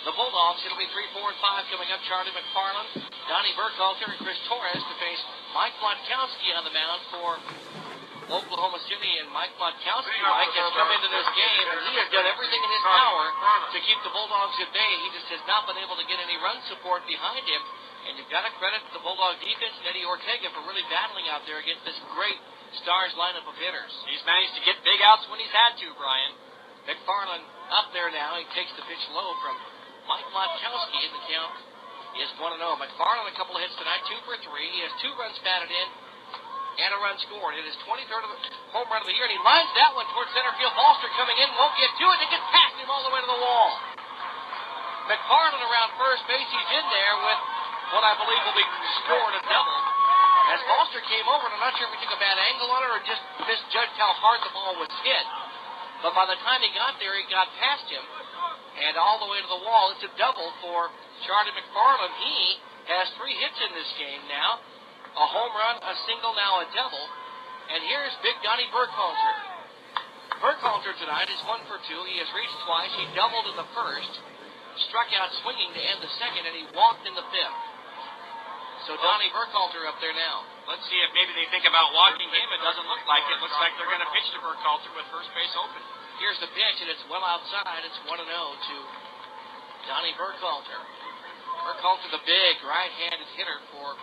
the Bulldogs. It'll be 3, 4, and 5 coming up. Charlie McFarland, Donnie Burkhalter, and Chris Torres to face Mike Motkowski on the mound for Oklahoma City. And Mike Motkowski, Mike, has come into this game, and he has done everything in his power to keep the Bulldogs at bay. He just has not been able to get any run support behind him. And you've got to credit the Bulldog defense and Eddie Ortega for really battling out there against this great Stars lineup of hitters. He's managed to get big outs when he's had to, Brian. McFarland up there now. He takes the pitch low from Mike Motkowski, and the count is 1-0. McFarland a couple of hits tonight, 2 for 3. He has 2 runs batted in and a run scored. It is 23rd home run of the year, and he lines that one towards center field. Foster coming in, won't get to it. It gets past him all the way to the wall. McFarland around first base. He's in there with what I believe will be scored a double. As Foster came over, and I'm not sure if he took a bad angle on it or just misjudged how hard the ball was hit. But by the time he got there, he got past him and all the way to the wall. It's a double for Charlie McFarland. He has 3 hits in this game now. A home run, a single, now a double. And here's big Donnie Burkhalter. Burkhalter tonight is 1 for 2. He has reached twice. He doubled in the first, struck out swinging to end the second, and he walked in the 5th. So Donnie Burkhalter up there now. Let's see if maybe they think about walking him. It doesn't look like it. Looks like they're going to pitch to Burkhalter with first base open. Here's the pitch, and it's well outside. It's 1-0 to Donnie Burkhalter. Burkhalter, the big right-handed hitter for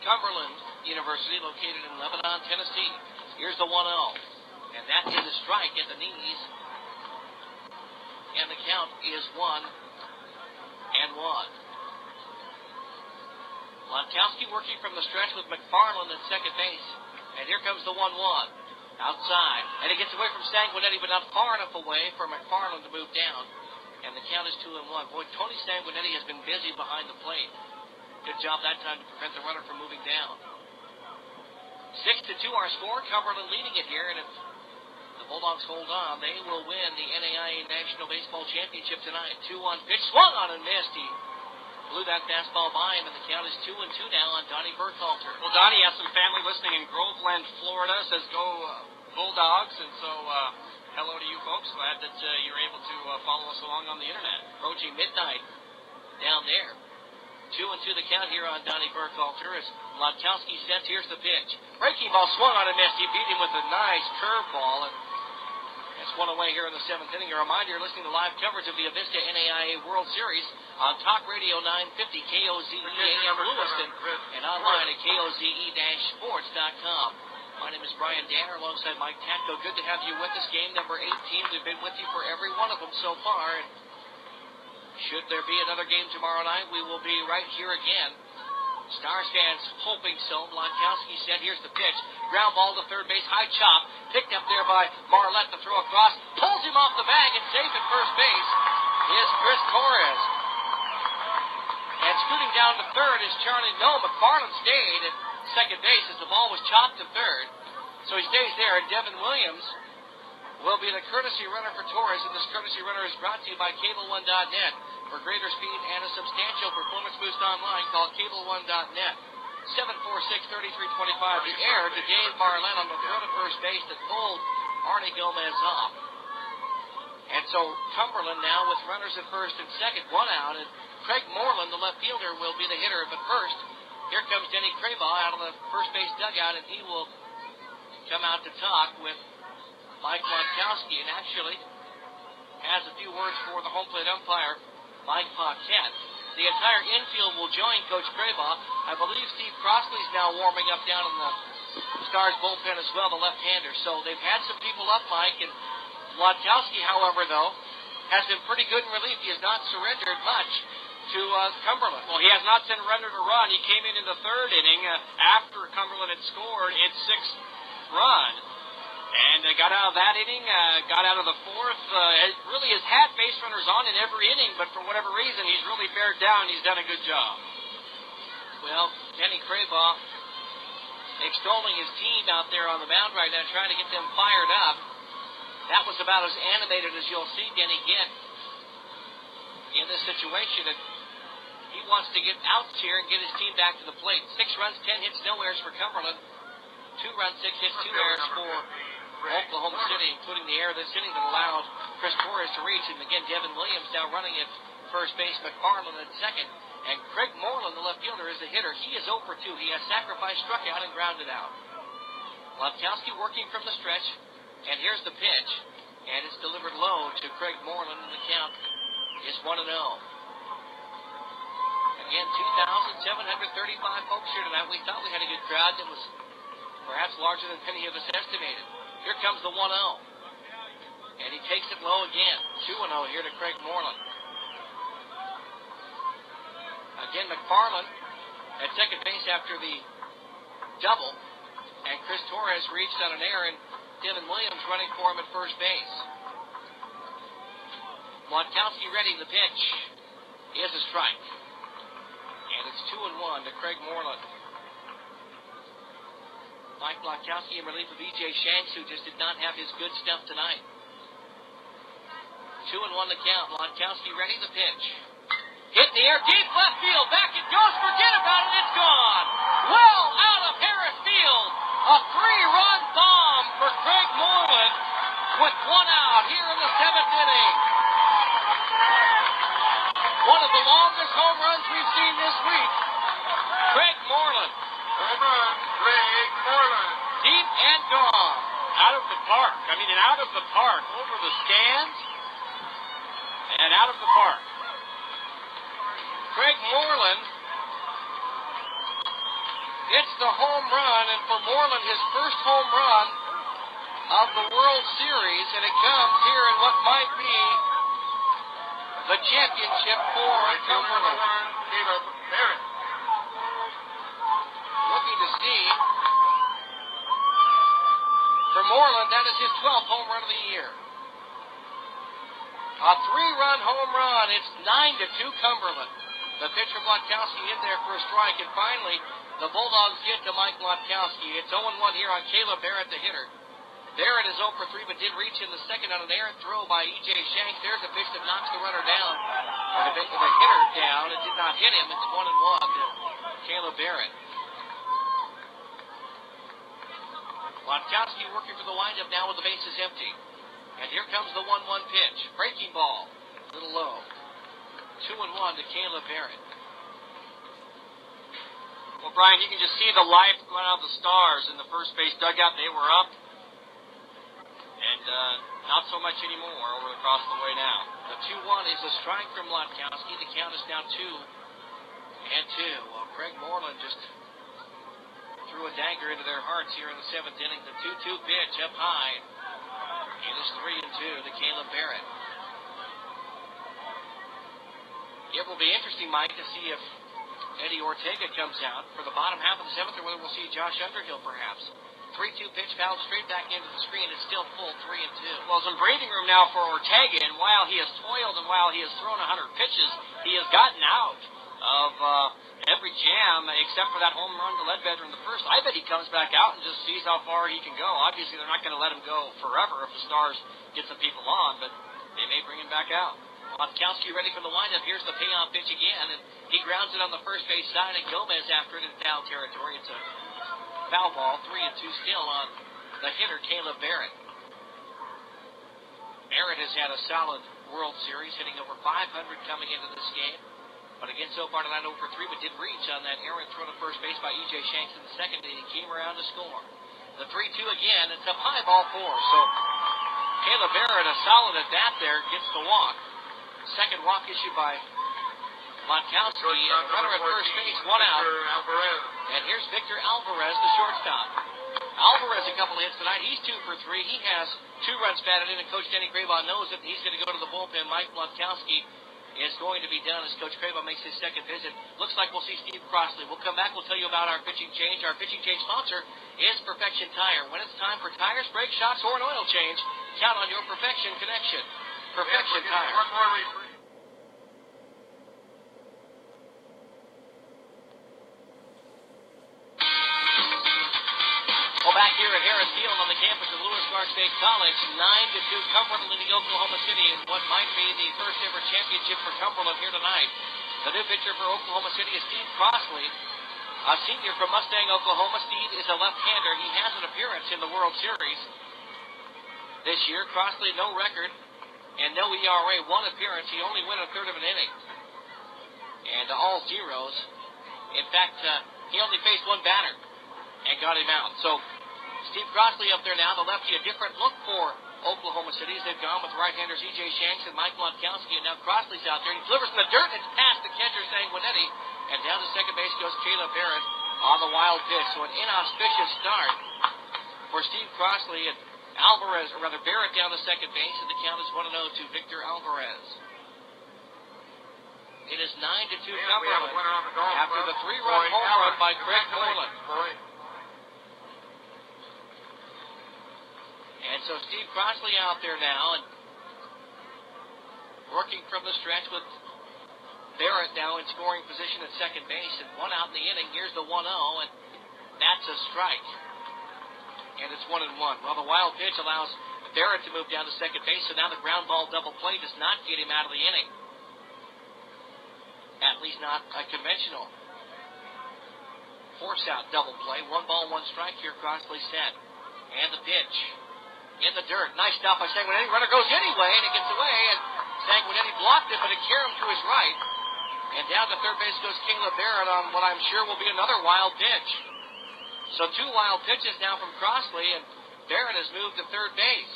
Cumberland University, located in Lebanon, Tennessee. Here's the 1-0, and that is a strike at the knees. And the count is 1-1. Motkowski working from the stretch with McFarland at second base. And here comes the 1-1. Outside. And it gets away from Sanguinetti, but not far enough away for McFarland to move down. And the count is 2-1. Boy, Tony Sanguinetti has been busy behind the plate. Good job that time to prevent the runner from moving down. 6-2 our score. Cumberland leading it here. And if the Bulldogs hold on, they will win the NAIA National Baseball Championship tonight. 2-1 pitch. Swung on and missed. He blew that fastball by him, and the count is 2-2 now on Donnie Burkhalter. Well, Donnie has some family listening in Groveland, Florida. Says go Bulldogs, and so hello to you folks. Glad that you're able to follow us along on the internet. Approaching midnight down there. 2-2 the count here on Donnie Burkhalter as Motkowski sets. Here's the pitch. Breaking ball swung on and missed. He beat him with a nice curveball, and it's one away here in the 7th inning. A reminder, you're listening to live coverage of the Avista NAIA World Series on Talk Radio 950 KOZE AM Lewiston and online at KOZE-sports.com. My name is Brian Danner alongside Mike Tatko. Good to have you with us. Game number 18. We've been with you for every one of them so far. And should there be another game tomorrow night, we will be right here again. Stars fans hoping so. Motkowski said, here's the pitch. Ground ball to third base, high chop. Picked up there by Marlette to throw across. Pulls him off the bag, and safe at first base is Chris Torres. And scooting down to third is Charlie. No, McFarland stayed at second base as the ball was chopped to third. So he stays there, and Devin Williams will be the courtesy runner for Torres, and this courtesy runner is brought to you by CableOne.net. For greater speed and a substantial performance boost online, call CableOne.net. 746-3325. The air to Dave Marlette on the throw to first base that pulled Arnie Gomez off. And so Cumberland now with runners at first and second, 1 out, and Craig Moreland, the left fielder, will be the hitter. But first, here comes Denny Craybaugh out of the first base dugout, and he will come out to talk with Mike Motkowski, and actually has a few words for the home plate umpire, Mike Paquette. The entire infield will join Coach Craybaugh. I believe Steve Crossley's now warming up down in the Stars bullpen as well, the left-hander. So they've had some people up, Mike, and Motkowski, however, though, has been pretty good in relief. He has not surrendered much to Cumberland. Well, he has not surrendered a run. He came in the 3rd inning after Cumberland had scored its 6th run. And got out of that inning, got out of the 4th. Really has had base runners on in every inning, but for whatever reason, he's really bared down. He's done a good job. Well, Denny Craybaugh extolling his team out there on the mound right now, trying to get them fired up. That was about as animated as you'll see Denny get in this situation. And he wants to get out here and get his team back to the plate. 6 runs, 10 hits, no errors for Cumberland. 2 runs, 6 hits, 2 errors for Oklahoma City, including the error this inning that allowed Chris Torres to reach. And again, Devin Williams now running at first base, McFarland at second. And Craig Moreland, the left fielder, is the hitter. He is 0 for 2. He has sacrificed, struck out, and grounded out. Latkowski working from the stretch. And here's the pitch. And it's delivered low to Craig Moreland, and the count is 1-0. Again, 2,735 folks here tonight. We thought we had a good crowd that was perhaps larger than many of us estimated. Here comes the 1-0. And he takes it low again. 2-0 here to Craig Moreland. Again, McFarland at second base after the double. And Chris Torres reached on an error, and Devin Williams running for him at first base. Latkowski ready. The pitch is a strike. And it's 2-1 to Craig Moreland. Mike Latkowski in relief of E.J. Shanks, who just did not have his good stuff tonight. 2-1 the count. Latkowski ready. The pitch. Hit in the air, deep left field, back it goes, forget about it, it's gone. Well out of Harris Field, a 3-run bomb for Craig Moreland with 1 out here in the 7th inning. One of the longest home runs we've seen this week. Craig Moreland. Home run, Craig Moreland. Deep and gone. Out of the park. I mean, and out of the park, over the stands, and out of the park. Craig Moreland hits the home run, and for Moreland, his first home run of the World Series, and it comes here in what might be the championship for Cumberland. Looking to see, for Moreland, that is his 12th home run of the year. A 3-run home run. It's 9-2 Cumberland. The pitch from Latkowski in there for a strike, and finally, the Bulldogs get to Mike Latkowski. It's 0-1 here on Caleb Barrett, the hitter. Barrett is 0 for 3, but did reach in the second on an errant throw by E.J. Shanks. There's a pitch that knocks the runner down, or the hitter down. It did not hit him. It's 1-1 to Caleb Barrett. Latkowski working for the windup now with the bases empty. And here comes the 1-1 pitch. Breaking ball. A little low. 2-1 to Caleb Barrett. Well, Brian, you can just see the life going out of the Stars in the first base dugout. They were up. And not so much anymore over across the way now. The 2-1 is a strike from Latkowski. The count is now 2-2. Well, Craig Moreland just threw a dagger into their hearts here in the 7th inning. The 2-2 pitch up high. It is 3-2 to Caleb Barrett. It will be interesting, Mike, to see if Eddie Ortega comes out for the bottom half of the 7th, or whether we'll see Josh Underhill perhaps. 3-2 pitch fouled straight back into the screen. It's still full 3-2. Well, some breathing room now for Ortega, and while he has toiled and while he has thrown 100 pitches, he has gotten out of every jam except for that home run to Ledbetter in the first. I bet he comes back out and just sees how far he can go. Obviously, they're not going to let him go forever if the Stars get some people on, but they may bring him back out. Latkowski ready for the windup. Here's the payoff pitch again, and he grounds it on the first base side, and Gomez after it in foul territory. It's a foul ball, 3-2 still on the hitter, Caleb Barrett. Barrett has had a solid World Series, hitting over 500 coming into this game. But again, so far tonight, 0 for 3, but did reach on that errant throw to first base by E.J. Shanks in the second, and he came around to score. The 3-2 again, it's a high ball 4, so Caleb Barrett, a solid at that there, gets the walk. Second walk issued by Latkowski, and runner at first base, 1 out. And here's Victor Alvarez, the shortstop. Alvarez, a couple hits tonight. He's 2 for 3. He has 2 runs batted in, and Coach Denny Craybaugh knows it. He's going to go to the bullpen. Mike Latkowski is going to be done as Coach Craybaugh makes his second visit. Looks like we'll see Steve Crossley. We'll come back. We'll tell you about our pitching change. Our pitching change sponsor is Perfection Tire. When it's time for tires, brake shots, or an oil change, count on your Perfection connection. Perfection Tire. One more replay. Well, back here at Harris Field on the campus of Lewis Clark State College, 9-2 Cumberland leading Oklahoma City in what might be the first ever championship for Cumberland here tonight. The new pitcher for Oklahoma City is Steve Crossley, a senior from Mustang, Oklahoma. Steve is a left-hander. He has an appearance in the World Series. this year. Crossley, no record and no ERA, one appearance. He only went a third of an inning. And all zeros. In fact, he only faced one batter and got him out. So Steve Crossley up there now, the lefty, a different look for Oklahoma City as they've gone with right-handers E.J. Shanks and Mike Lotkowski, and now Crossley's out there. He delivers in the dirt, and it's past the catcher, Sanguinetti, and down to second base goes Caleb Barrett on the wild pitch. So an inauspicious start for Steve Crossley, and Barrett down to second base, and the count is 1-0 to Victor Alvarez. It is 9-2 Cumberland after the 3-run home run by Craig Moreland. And so Steve Crossley out there now, and working from the stretch with Barrett now in scoring position at second base, and one out in the inning. Here's the 1-0, and that's a strike. And it's 1-1. Well, the wild pitch allows Barrett to move down to second base, so now the ground ball double play does not get him out of the inning. At least not a conventional force out double play. 1 ball, 1 strike here. Crossley set. And the pitch in the dirt. Nice stop by Sanguinetti. Runner goes anyway, and it gets away, and Sanguinetti blocked it, but it carried him to his right. And down to third base goes Caleb Barrett on what I'm sure will be another wild pitch. So 2 wild pitches now from Crossley, and Barrett has moved to third base.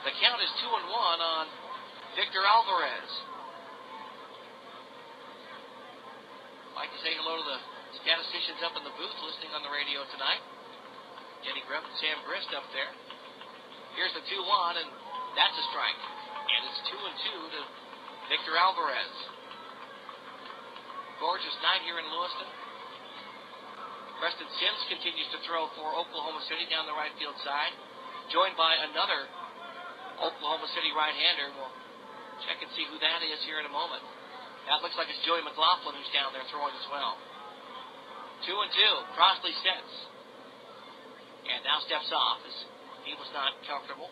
The count is 2-1 on Victor Alvarez. I'd like to say hello to the statisticians up in the booth listening on the radio tonight. Jenny Grubb and Sam Grist up there. Here's the 2-1, and that's a strike. And it's 2-2 to Victor Alvarez. Gorgeous night here in Lewiston. Preston Sims continues to throw for Oklahoma City down the right field side, joined by another Oklahoma City right-hander. We'll check and see who that is here in a moment. That looks like it's Joey McLaughlin who's down there throwing as well. 2-2. Crossley sets. And now steps off as he was not comfortable.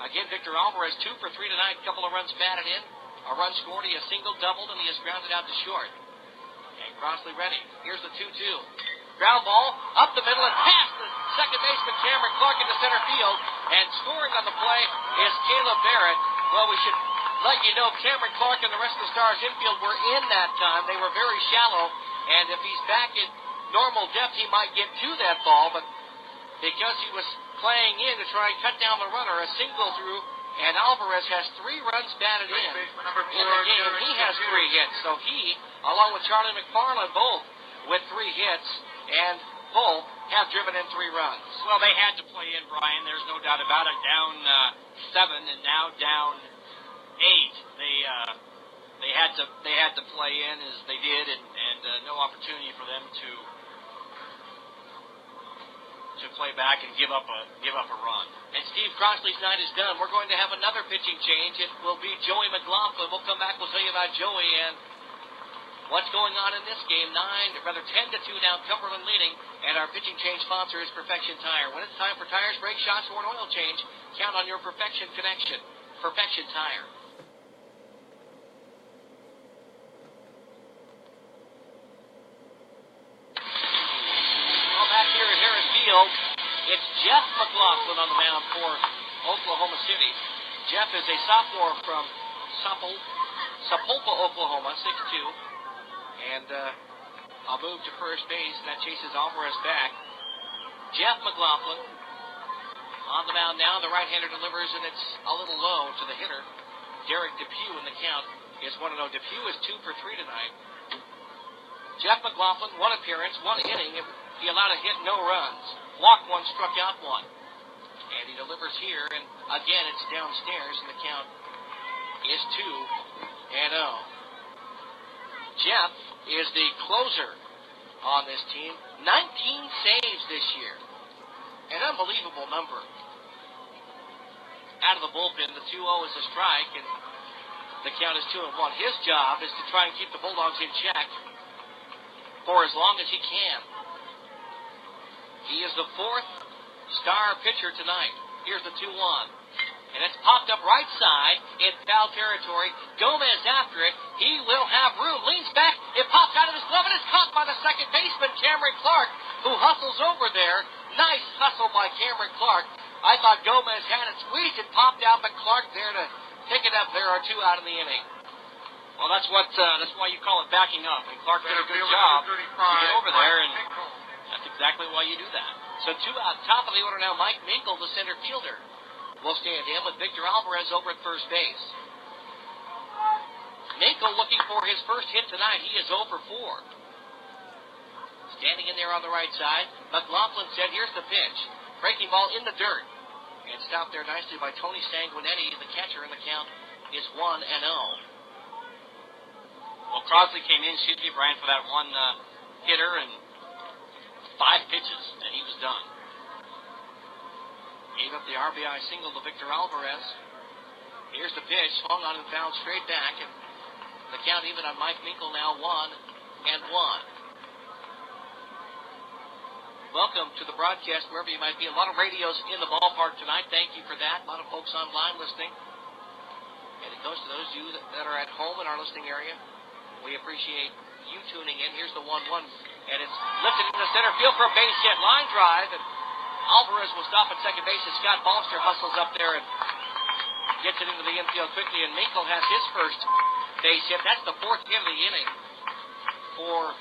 Again, Victor Alvarez 2 for 3 tonight. Couple of runs batted in. A run scored. He has single, doubled, and he has grounded out to short. And Crossley ready. Here's the 2-2. Ground ball up the middle and past the second baseman Cameron Clark into center field. And scoring on the play is Caleb Barrett. Well, we should let you know Cameron Clark and the rest of the Stars infield were in that time. They were very shallow. And if he's back in normal depth, he might get to that ball. But because he was playing in to try and cut down the runner, a single through, and Alvarez has 3 runs batted in the game. He has 3 hits. So he, along with Charlie McFarland, both with 3 hits, and both have driven in 3 runs. Well, they had to play in, Brian. There's no doubt about it. Down 7 and now down 8. They had to play in as they did, and no opportunity for them to play back and give up a run. And Steve Crossley's night is done. We're going to have another pitching change. It will be Joey McLaughlin. We'll come back. We'll tell you about Joey and what's going on in this game. 10-2 now. Cumberland leading. And our pitching change sponsor is Perfection Tire. When it's time for tires, brake shots, or an oil change, count on your Perfection connection. Perfection Tire. Well, back here at Harris Field, it's Jeff McLaughlin on the mound for Oklahoma City. Jeff is a sophomore from Sapulpa, Oklahoma, 6'2". And I'll move to first base, and that chases Alvarez back. Jeff McLaughlin on the mound now. The right-hander delivers, and it's a little low to the hitter. Derek Depew in the count is 1-0. Depew is 2 for 3 tonight. Jeff McLaughlin, 1 appearance, 1 inning. He allowed a hit, no runs. Walked 1, struck out 1. And he delivers here, and again it's downstairs, and the count is 2-0. Jeff is the closer on this team. 19 saves this year. An unbelievable number. Out of the bullpen, the 2-0 is a strike, and the count is 2-1. His job is to try and keep the Bulldogs in check for as long as he can. He is the 4th star pitcher tonight. Here's the 2-1. And it's popped up right side in foul territory. Gomez after it. He will have room. Leans back. It pops out of his glove, and it's caught by the second baseman, Cameron Clark, who hustles over there. Nice hustle by Cameron Clark. I thought Gomez had it squeezed and popped out, but Clark there to pick it up. There are 2 out in the inning. Well, that's why you call it backing up. And Clark did a good job to get over there, and that's exactly why you do that. So 2 out. Top of the order now, Mike Minkle, the center fielder, will stand in with Victor Alvarez over at first base. Minkle looking for his first hit tonight. He is 0 for 4. Standing in there on the right side, McLaughlin said, here's the pitch. Breaking ball in the dirt. And stopped there nicely by Tony Sanguinetti, the catcher, and the count is 1-0. Well, Crosley came in, Brian, for that one hitter and 5 pitches, and he was done. Gave up the RBI single to Victor Alvarez. Here's the pitch, swung on and fouled straight back, and the count even on Mike Minkle now 1-1. Welcome to the broadcast, wherever you might be. A lot of radios in the ballpark tonight. Thank you for that. A lot of folks online listening. And it goes to those of you that are at home in our listening area. We appreciate you tuning in. Here's the 1-1. And it's lifted into center field for a base hit. Line drive. And Alvarez will stop at second base as Scott Balster hustles up there and gets it into the infield quickly. And Minkle has his first base hit. That's the 4th hit of the inning for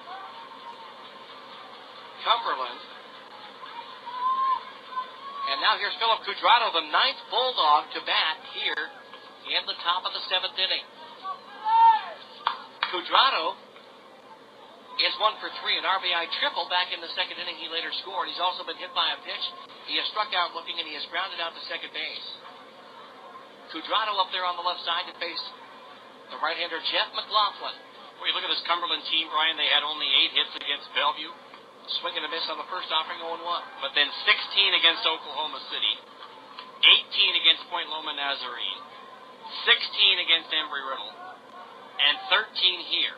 Cumberland. And now here's Philip Cudrado, the 9th Bulldog, to bat here in the top of the 7th inning. Cudrado is 1 for 3, an RBI triple back in the 2nd inning. He later scored. He's also been hit by a pitch. He has struck out looking, and he has grounded out to second base. Cudrado up there on the left side to face the right-hander Jeff McLaughlin. Well, you look at this Cumberland team, Brian, they had only 8 hits against Bellevue. Swing and a miss on the first offering, 0-1. But then 16 against Oklahoma City, 18 against Point Loma Nazarene, 16 against Embry-Riddle, and 13 here.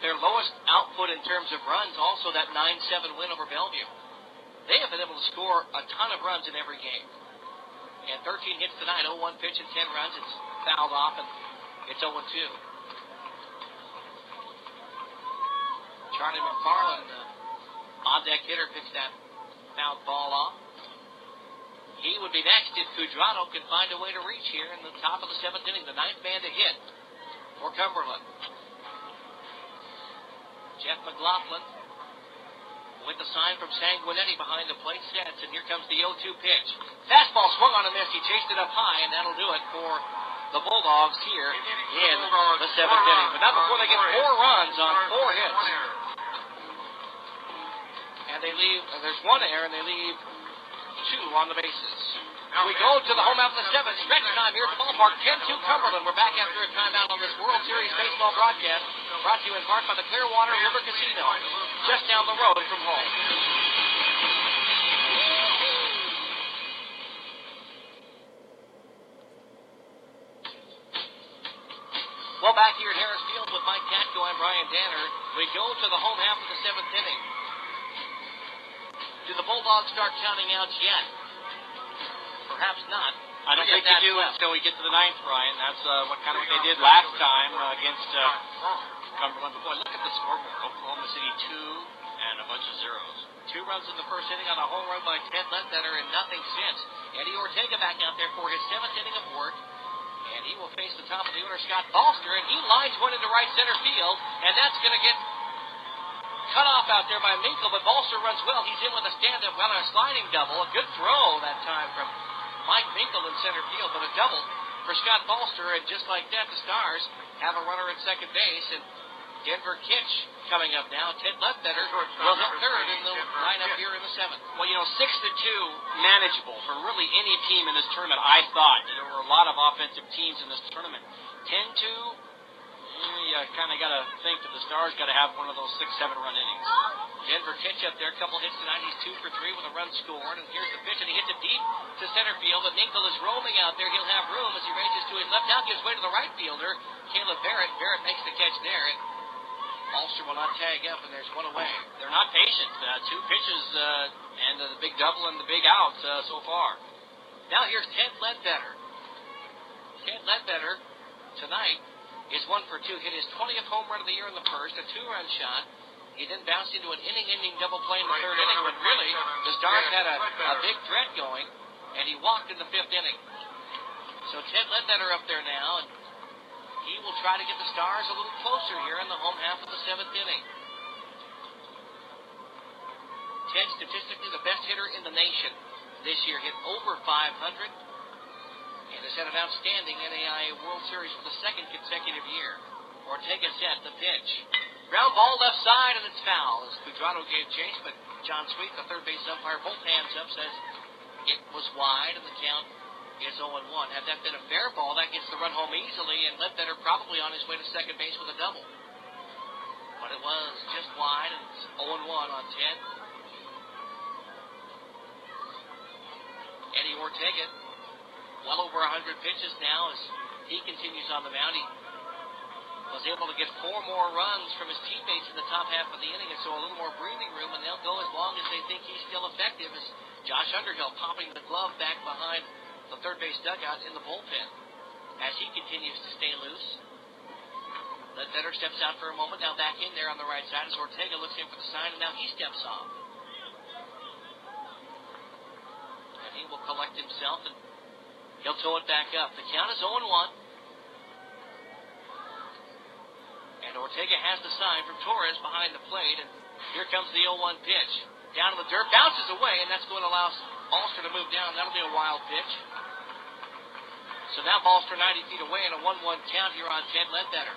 Their lowest output in terms of runs, also that 9-7 win over Bellevue. They have been able to score a ton of runs in every game. And 13 hits tonight, 0-1 pitch and 10 runs. It's fouled off, and it's 0-2. Charlie McFarland, on-deck hitter, picks that fouled ball off. He would be next if Cudrado can find a way to reach here in the top of the 7th inning, the 9th man to hit for Cumberland. Jeff McLaughlin with the sign from Sanguinetti behind the plate sets, and here comes the 0-2 pitch. Fastball swung on a miss. He chased it up high, and that'll do it for the Bulldogs here in the 7th inning. But not before they get 4 runs on 4 hits. And they leave, there's 1 error, and they leave 2 on the bases. We go to the home out of the 7th. Stretch time here at the ballpark. 10-2 Cumberland. We're back after a timeout on this World Series baseball broadcast, brought to you in part by the Clearwater River Casino, just down the road from home. Well, back here at Harris Field with Mike Katko, I'm Brian Danner. We go to the home half of the 7th inning. Do the Bulldogs start counting outs yet? Perhaps not. I don't think they do until we get to the 9th, Brian. That's what they did last time against Cumberland. But boy, look at the scoreboard. Oklahoma City 2 and a bunch of zeros. 2 runs in the first inning on a home run by Ted Ledbetter and nothing since. Eddie Ortega back out there for his 7th inning of work. And he will face the top of the order, Scott Balster, and he lines one into right center field, and that's going to get cut off out there by Minkle, but Balster runs well. He's in with a stand-up, a sliding double. A good throw that time from Mike Minkle in center field, but a double for Scott Balster, and just like that, the Stars have a runner at second base, and Denver Kitch coming up now. Ted Ledbetter will hit third in the lineup here in the 7th. Well, 6-2, manageable for really any team in this tournament, I thought. There were a lot of offensive teams in this tournament. 10-2, you kind of got to think that the Stars got to have one of those 6-7 run innings. Denver Kitch up there, a couple hits tonight. He's 2 for 3 with a run scored, and here's the pitch, and he hits it deep to center field, but Minkle is roaming out there. He'll have room as he ranges to his left. Now gives way to the right fielder, Caleb Barrett. Barrett makes the catch there, and Balster will not tag up, and there's 1 away. They're not patient. 2 pitches and the big double and the big out so far. Now here's Ted Ledbetter. Ted Ledbetter tonight is 1 for 2. Hit his 20th home run of the year in the first, a 2-run shot. He then bounced into an inning-ending double play in the third inning, but really, the Stars had a big threat going, and he walked in the fifth inning. So Ted Ledbetter up there now, and he will try to get the Stars a little closer here in the home half of the seventh inning. Ted, statistically the best hitter in the nation this year, hit over 500, and has had an outstanding NAIA World Series for the second consecutive year. Ortega set the pitch. Ground ball left side, and it's foul as Cuadrado gave chase, but John Sweet, the third base umpire, both hands up, says it was wide, and the count is 0-1. Had that been a fair ball, that gets the run home easily, and Ledbetter probably on his way to second base with a double. But it was just wide, and it's 0-1 on 10. Eddie Ortega, well over 100 pitches now as he continues on the mound. He was able to get 4 more runs from his teammates in the top half of the inning, and so a little more breathing room, and they'll go as long as they think he's still effective, as Josh Underhill popping the glove back behind the third base dugout in the bullpen as he continues to stay loose. Ledbetter steps out for a moment, now back in there on the right side as Ortega looks in for the sign, and now he steps off. And he will collect himself, and he'll tow it back up. The count is 0-1. And Ortega has the sign from Torres behind the plate, and here comes the 0-1 pitch. Down in the dirt, bounces away, and that's going to allow Balster to move down. That'll be a wild pitch. So now Balster 90 feet away, and a 1-1 count here on Ted Ledbetter.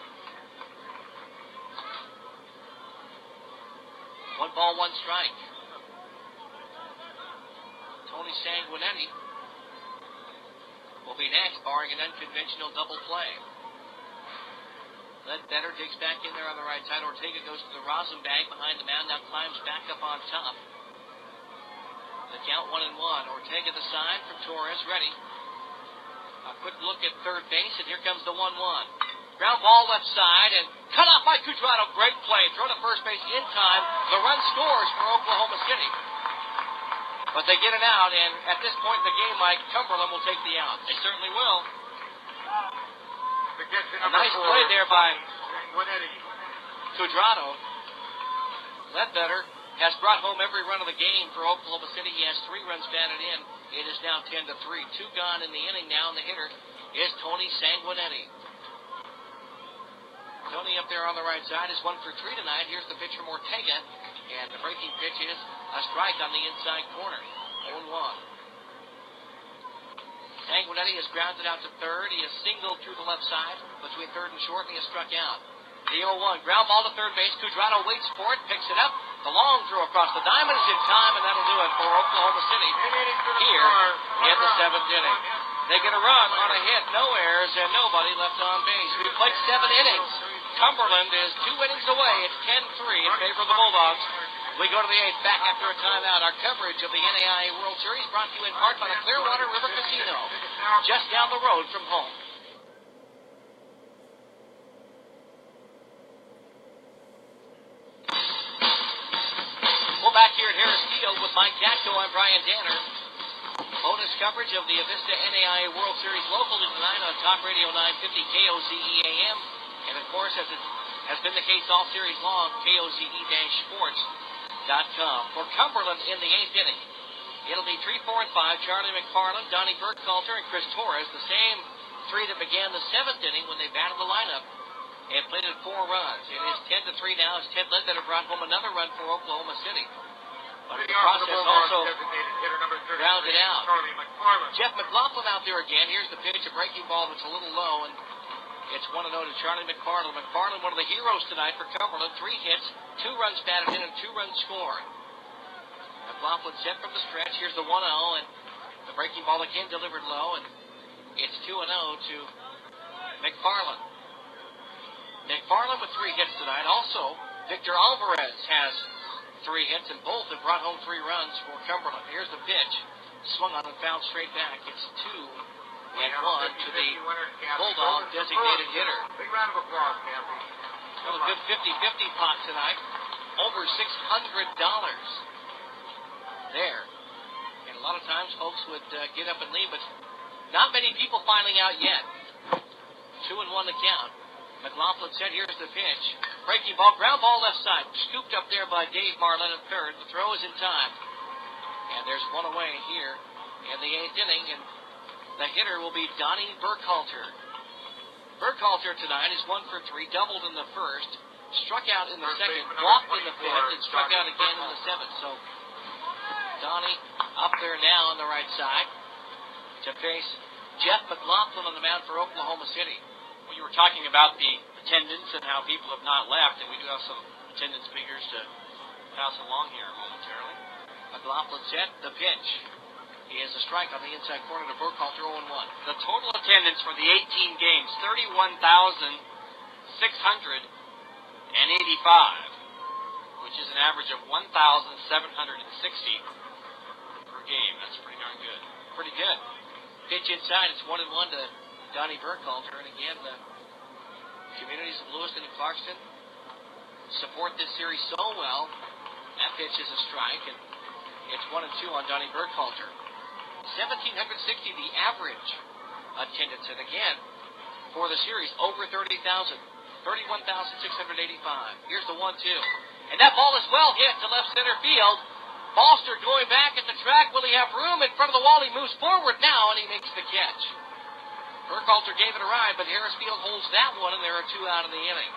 1 ball, 1 strike. Tony Sanguinetti will be next, barring an unconventional double play. Ledbetter digs back in there on the right side. Ortega goes to the rosin bag behind the mound, now climbs back up on top. The count 1-1. Ortega the sign from Torres, ready. A quick look at third base, and here comes the 1-1. Ground ball left side, and cut off by Cuadrado. Great play. Throw to first base in time. The run scores for Oklahoma City. But they get it out, and at this point in the game, Mike, Cumberland will take the out. They certainly will. A nice play there by Cuadrado. Ledbetter has brought home every run of the game for Oklahoma City. He has 3 runs batted in. It is now 10-3. 2 gone in the inning now, and the hitter is Tony Sanguinetti. Tony up there on the right side is 1 for 3 tonight. Here's the pitch from Ortega, and the breaking pitch is a strike on the inside corner. 0-1. Sanguinetti has grounded out to third. He has singled through the left side between third and short, and he has struck out. The 0-1. Ground ball to third base. Cuadrado waits for it, picks it up. The long throw across the diamond is in time, and that'll do it for Oklahoma City here in the 7th inning. They get a run on a hit, no errors, and nobody left on base. We've played 7 innings. Cumberland is 2 innings away. It's 10-3 in favor of the Bulldogs. We go to the 8th, back after a timeout. Our coverage of the NAIA World Series brought to you in part by the Clearwater River Casino, just down the road from home. Well, back here at Harris Field with Mike Gatko, I'm Brian Danner. Bonus coverage of the Avista NAIA World Series locally tonight on Talk Radio 950 KOZE AM. And, of course, as it has been the case all series long, KOZE-sports.com. For Cumberland in the 8th inning, it'll be 3, 4, and 5. Charlie McFarland, Donnie Burkhalter, and Chris Torres, the same 3 that began the 7th inning when they battled the lineup and played at 4 runs. It is 10-3 now as Ted Ledbetter brought home another run for Oklahoma City. But in the process also grounded out. Jeff McLaughlin out there again. Here's the pitch, a breaking ball that's a little low, and it's 1-0 to Charlie McFarland. McFarland, one of the heroes tonight for Cumberland. 3 hits, 2 runs batted in, and 2 runs scored. McLaughlin set from the stretch. Here's the 1-0, and the breaking ball again delivered low, and it's 2-0 to McFarland. McFarland with 3 hits tonight. Also, Victor Alvarez has 3 hits, and both have brought home 3 runs for Cumberland. Here's the pitch. Swung on and fouled straight back. It's 2-1 to the Bulldog designated hitter. Big round of applause, Campbell. Well, a good 50-50 pot tonight. Over $600 there. And a lot of times folks would get up and leave, but not many people finding out yet. 2-1 the count. McLaughlin said, here's the pitch. Breaking ball, ground ball left side. Scooped up there by Dave Marlin at third. The throw is in time. And there's one away here in the 8th inning, and the hitter will be Donnie Burkhalter. Burkhalter tonight is 1 for 3, doubled in the first, struck out in the second, walked in the fifth, and struck out again in the 7th. So Donnie up there now on the right side to face Jeff McLaughlin on the mound for Oklahoma City. Well, you were talking about the attendance and how people have not left, and we do have some attendance figures to pass along here momentarily. McLaughlin set the pitch. He has a strike on the inside corner to Burkhalter, 0-1. The total attendance for the 18 games, 31,685, which is an average of 1,760 per game. That's pretty darn good. Pretty good. Pitch inside. It's 1-1 to Donnie Burkhalter. And again, the communities of Lewiston and Clarkston support this series so well. That pitch is a strike, and it's 1-2 on Donnie Burkhalter. 1,760 the average attendance. And again, for the series, over 30,000. 31,685. Here's the 1-2. And that ball is well hit to left center field. Foster going back at the track. Will he have room in front of the wall? He moves forward now, and he makes the catch. Burkhalter gave it a ride, but Harrisfield holds that one, and there are 2 out in the inning.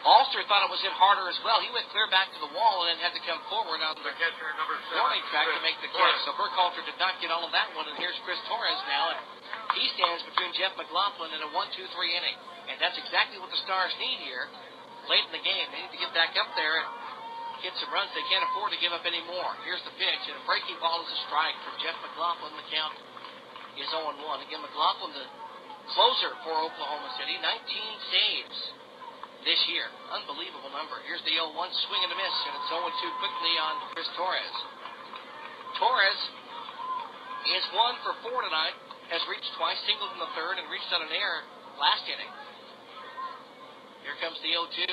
Foster thought it was hit harder as well. He went clear back to the wall and then had to come forward on the catcher, number 7, warning track to make the catch. So Burkhalter did not get all of that one, and here's Chris Torres now, and he stands between Jeff McLaughlin and a 1-2-3 inning. And that's exactly what the Stars need here late in the game. They need to get back up there and get some runs. They can't afford to give up any more. Here's the pitch, and a breaking ball is a strike from Jeff McLaughlin. The count is 0-1. Again, McLaughlin, the closer for Oklahoma City, 19 saves this year. Unbelievable number. Here's the 0-1, swing and a miss, and it's 0-2 quickly on Chris Torres. Torres is 1 for 4 tonight, has reached twice, singled in the third, and reached on an error last inning. Here comes the 0-2.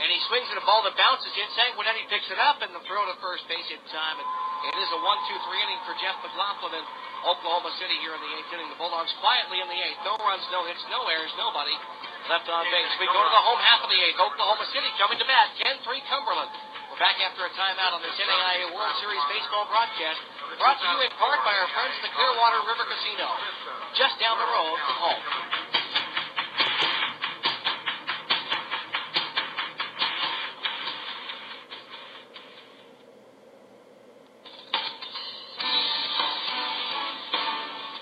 And he swings at a ball that bounces in. Sanguinetti picks it up, and the throw to first base in time. And it is a 1-2-3 inning for Jeff McLaughlin and Oklahoma City here in the 8th inning. The Bulldogs quietly in the 8th. No runs, no hits, no errors, nobody left on base. We go to the home half of the 8th. Oklahoma City coming to bat. 10-3 Cumberland. We're back after a timeout on this NAIA World Series baseball broadcast. Brought to you in part by our friends at the Clearwater River Casino, just down the road from home.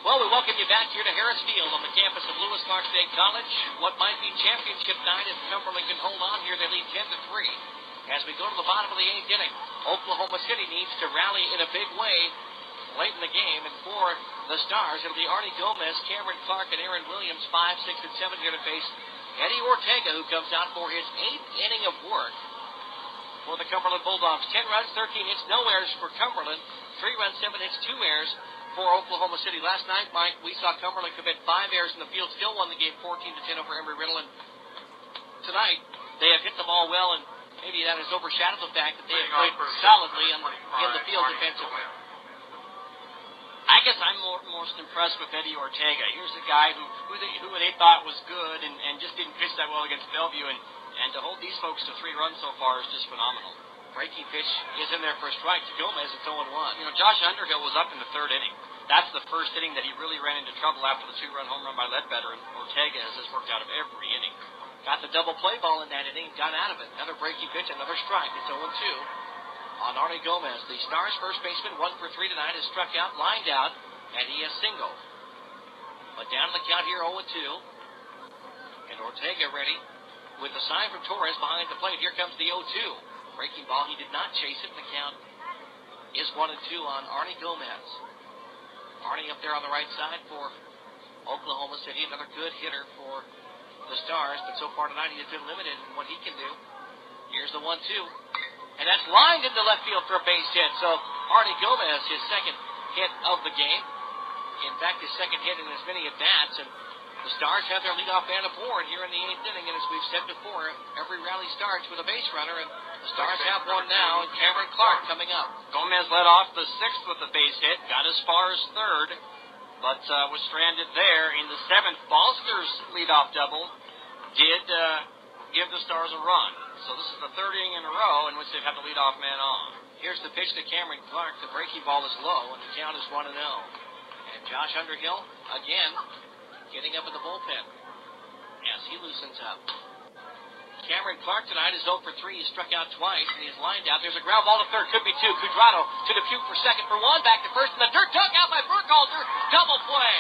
Well, we welcome you back here to Harris Field on the campus of Lewis Clark State College. What might be championship night if Cumberland can hold on here. They lead 10-3 as we go to the bottom of the 8th inning. Oklahoma City needs to rally in a big way late in the game. And for the Stars, it'll be Arnie Gomez, Cameron Clark, and Aaron Williams, 5, 6, and 7 here to face Eddie Ortega, who comes out for his 8th inning of work for the Cumberland Bulldogs. 10 runs, 13 hits, no errors for Cumberland. 3 runs, 7 hits, 2 errors for Oklahoma City. Last night, Mike, we saw Cumberland commit 5 errors in the field, still won the game 14-10 over Embry-Riddle. And tonight, they have hit the ball well, and maybe that has overshadowed the fact that they have played solidly in the field defensively. I guess I'm most impressed with Eddie Ortega. Here's a guy who they thought was good and just didn't pitch that well against Bellevue, and to hold these folks to 3 runs so far is just phenomenal. Breaking pitch is in there for a strike to Gomez. It's 0-1. You know, Josh Underhill was up in the 3rd inning. That's the first inning that he really ran into trouble after the 2-run home run by Ledbetter, and Ortega has just worked out of every inning. Got the double play ball in that inning, got out of it. Another breaking pitch, another strike. It's 0-2 on Arnie Gomez. The Stars' first baseman, 1 for 3 tonight, is struck out, lined out, and he has singled. But down the count here, 0-2. And Ortega ready with the sign from Torres behind the plate. Here comes the 0-2. Breaking ball, he did not chase it. The count is 1-2 on Arnie Gomez. Arnie up there on the right side for Oklahoma City. Another good hitter for the Stars, but so far tonight he has been limited in what he can do. Here's the 1-2. And that's lined into left field for a base hit. So Arnie Gomez, his second hit of the game. In fact, his second hit in as many at-bats. And the Stars have their leadoff man aboard here in the 8th inning. And as we've said before, every rally starts with a base runner. And the Stars have one now, and Cameron Clark coming up. Gomez led off the 6th with a base hit, got as far as 3rd, but was stranded there. In the 7th, Foster's leadoff double did give the Stars a run. So this is the third inning in a row in which they've had the leadoff man on. Here's the pitch to Cameron Clark. The breaking ball is low, and the count is 1-0. And Josh Underhill, again, getting up in the bullpen as he loosens up. Cameron Clark tonight is 0 for 3. He struck out twice, and he's lined out. There's a ground ball to third. Could be two. Cuadrado to the Puke for second for one. Back to first, and the dirt dug out by Burkhalter. Double play.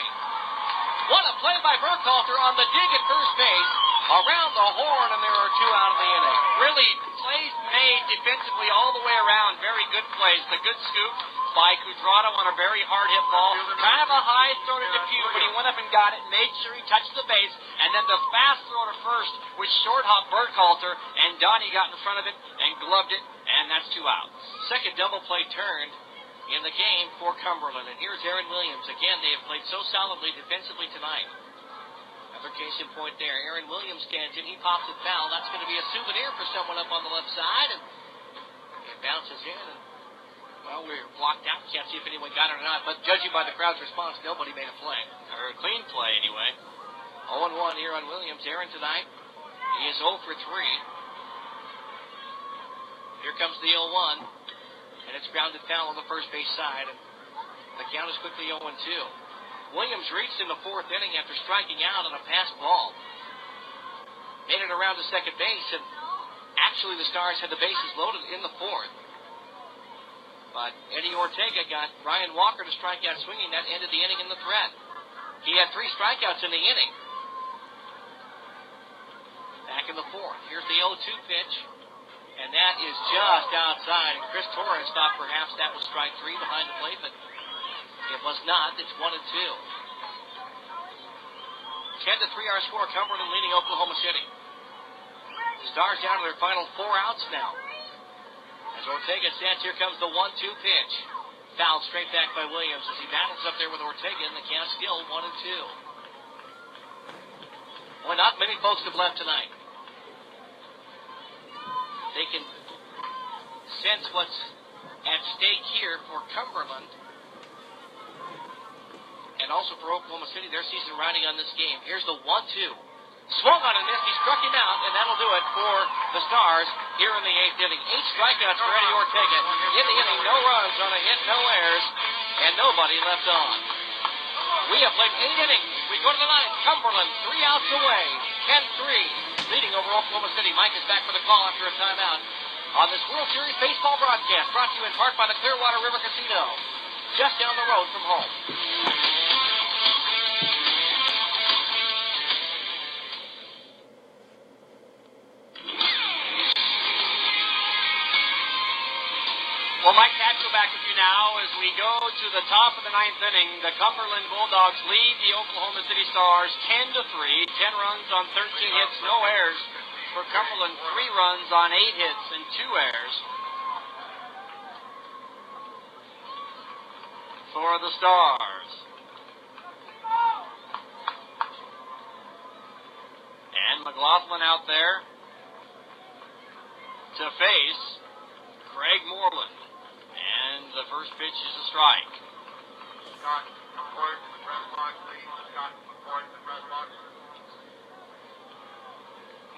What a play by Burkhalter on the dig at first base. Around the horn, and there are two out of the inning. Really, plays made defensively all the way around. Very good plays. The good scoop by Cuadrado on a very hard-hit ball. Kind of a high throw to Depew, but he went up and got it, made sure he touched the base, and then the fast throw to first with short-hop Burkhalter, and Donnie got in front of it and gloved it, and that's two outs. Second double play turned in the game for Cumberland. And here's Aaron Williams. Again, they have played so solidly defensively tonight. Another case in point there. Aaron Williams stands in. He pops it foul. That's going to be a souvenir for someone up on the left side. And it bounces in. And, well, we're blocked out. Can't see if anyone got it or not. But judging by the crowd's response, nobody made a play. Or a clean play, anyway. 0-1 here on Williams. Aaron tonight, he is 0 for 3. Here comes the 0-1. And it's grounded foul on the first base side. And the count is quickly 0-2. Williams reached in the fourth inning after striking out on a pass ball. Made it around to second base, and actually the Stars had the bases loaded in the fourth. But Eddie Ortega got Ryan Walker to strike out swinging. That ended the inning in the threat. He had 3 strikeouts in the inning. Back in the fourth. Here's the 0-2 pitch. And that is just outside. And Chris Torres thought perhaps that was strike 3 behind the plate, but it was not. It's 1-2. 10-3 our score. Cumberland leading Oklahoma City. Stars down to their final 4 outs now. As Ortega sets, here comes the 1-2 pitch. Fouled straight back by Williams as he battles up there with Ortega, and the count still 1-2. Well, not many folks have left tonight. They can sense what's at stake here for Cumberland and also for Oklahoma City. Their season riding on this game. Here's the 1-2. Swung on and missed. He struck him out, and that'll do it for the Stars here in the 8th inning. 8 strikeouts for Eddie Ortega. In the inning, no runs on a hit, no errors, and nobody left on. We have played 8 innings. We go to the 9th. Cumberland 3 outs away. 10-3. Leading over Oklahoma City. Mike is back for the call after a timeout on this World Series baseball broadcast, brought to you in part by the Clearwater River Casino, just down the road from home. Well, Mike Tatchell back with you now as we go to the top of the 9th inning. The Cumberland Bulldogs lead the Oklahoma City Stars 10-3. 10 runs on 13 hits, no errors for Cumberland. 3 runs on 8 hits and 2 errors for the Stars. And McLaughlin out there to face Craig Moreland. And the first pitch is a strike. Scott McCoy to the press box, please. Scott McCoy to the press box.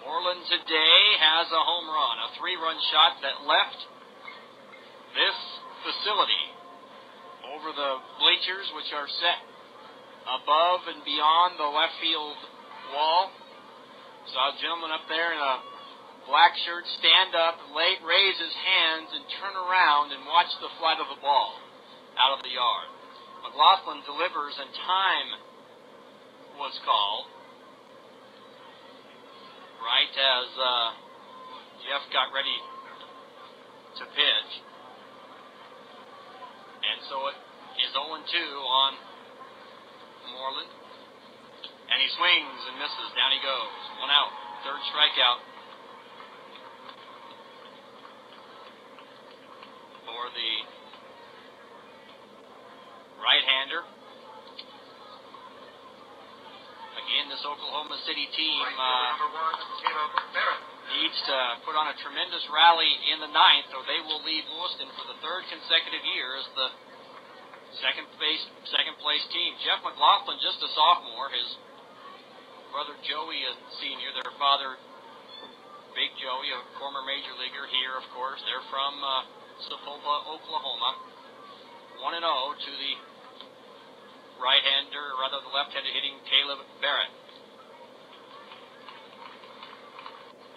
Moreland today has a home run, a 3-run shot that left this facility over the bleachers, which are set above and beyond the left field wall. Saw a gentleman up there in a black shirt stand up, raise his hands, and turn around and watch the flight of the ball out of the yard. McLaughlin delivers, and time was called right as Jeff got ready to pitch. And so it is 0-2 on Moreland. And he swings and misses. Down he goes. 1 out. 3rd strikeout for the right-hander. Again, this Oklahoma City team needs to put on a tremendous rally in the 9th, or they will leave Lewiston for the 3rd consecutive year as the second place team. Jeff McLaughlin, just a sophomore. His brother Joey, a senior, their father, Big Joey, a former major leaguer here, of course. They're from Sapulpa, Oklahoma. 1-0 to the right-hander, or rather the left-hander hitting Caleb Barrett.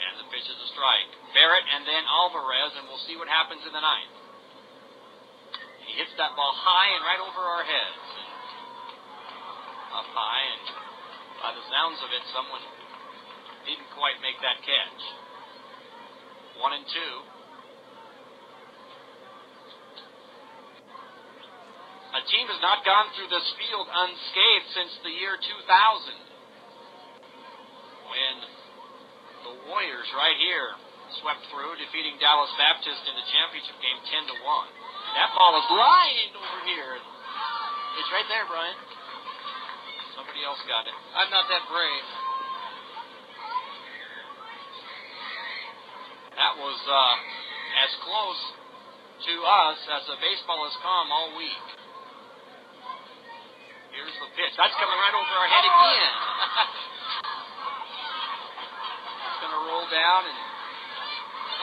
And the pitch is a strike. Barrett and then Alvarez, and we'll see what happens in the ninth. He hits that ball high and right over our heads. And up high, and by the sounds of it, someone didn't quite make that catch. 1-2. A team has not gone through this field unscathed since the year 2000, when the Warriors right here swept through, defeating Dallas Baptist in the championship game 10-1. That ball is lying over here. It's right there, Brian. Somebody else got it. I'm not that brave. That was as close to us as a baseball has come all week. Here's the pitch. That's coming right over our head again. It's going to roll down and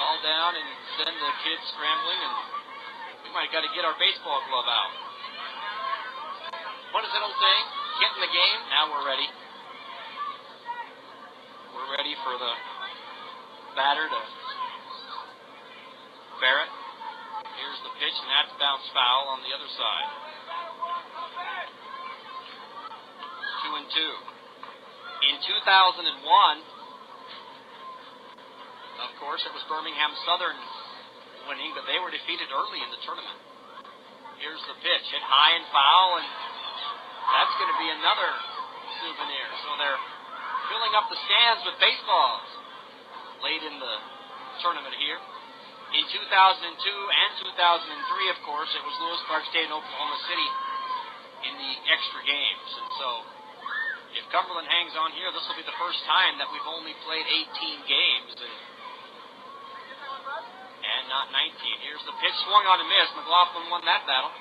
fall down and send the kids scrambling, and we might got to get our baseball glove out. What is that old saying? Get in the game. Now we're ready. We're ready for the batter to Barrett. Here's the pitch, and that's bounced foul on the other side. 2-2. In 2001, of course, it was Birmingham Southern winning, but they were defeated early in the tournament. Here's the pitch, hit high and foul, and that's going to be another souvenir. So they're filling up the stands with baseballs late in the tournament here. In 2002 and 2003, of course, it was Lewis Clark State and Oklahoma City in the extra games. And so, if Cumberland hangs on here, this will be the first time that we've only played 18 games and not 19. Here's the pitch, swung on and missed. McLaughlin won that battle.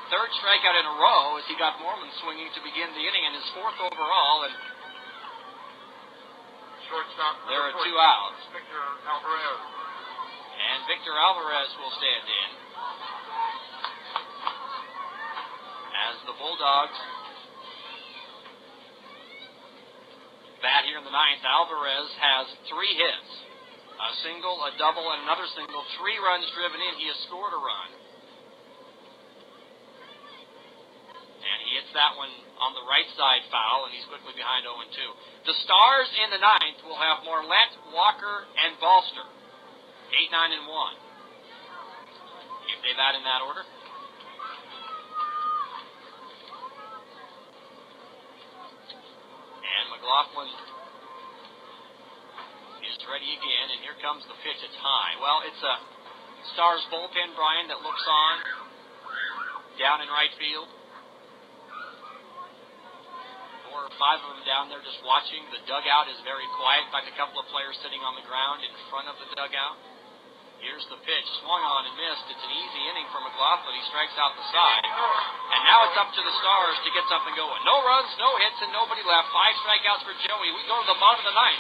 Third strikeout in a row as he got Mormon swinging to begin the inning, and his fourth overall. And Shortstop. There are 2 outs. Victor Alvarez. And Victor Alvarez will stand in as the Bulldogs bat here in the ninth. Alvarez has 3 hits, a single, a double, and another single. 3 runs driven in. He has scored a run. And he hits that one on the right side foul, and he's quickly behind 0-2. The Stars in the ninth will have Morlett, Walker, and Balster. 8, 9, and 1. If they bat in that order. And McLaughlin is ready again, and here comes the pitch. It's high. Well, it's a Stars bullpen, Brian, that looks on down in right field. 4 or 5 of them down there just watching. The dugout is very quiet. In fact, a couple of players sitting on the ground in front of the dugout. Here's the pitch, swung on and missed. It's an easy inning for McLaughlin. He strikes out the side. And now it's up to the Stars to get something going. No runs, no hits, and nobody left. 5 strikeouts for Joey. We go to the bottom of the ninth.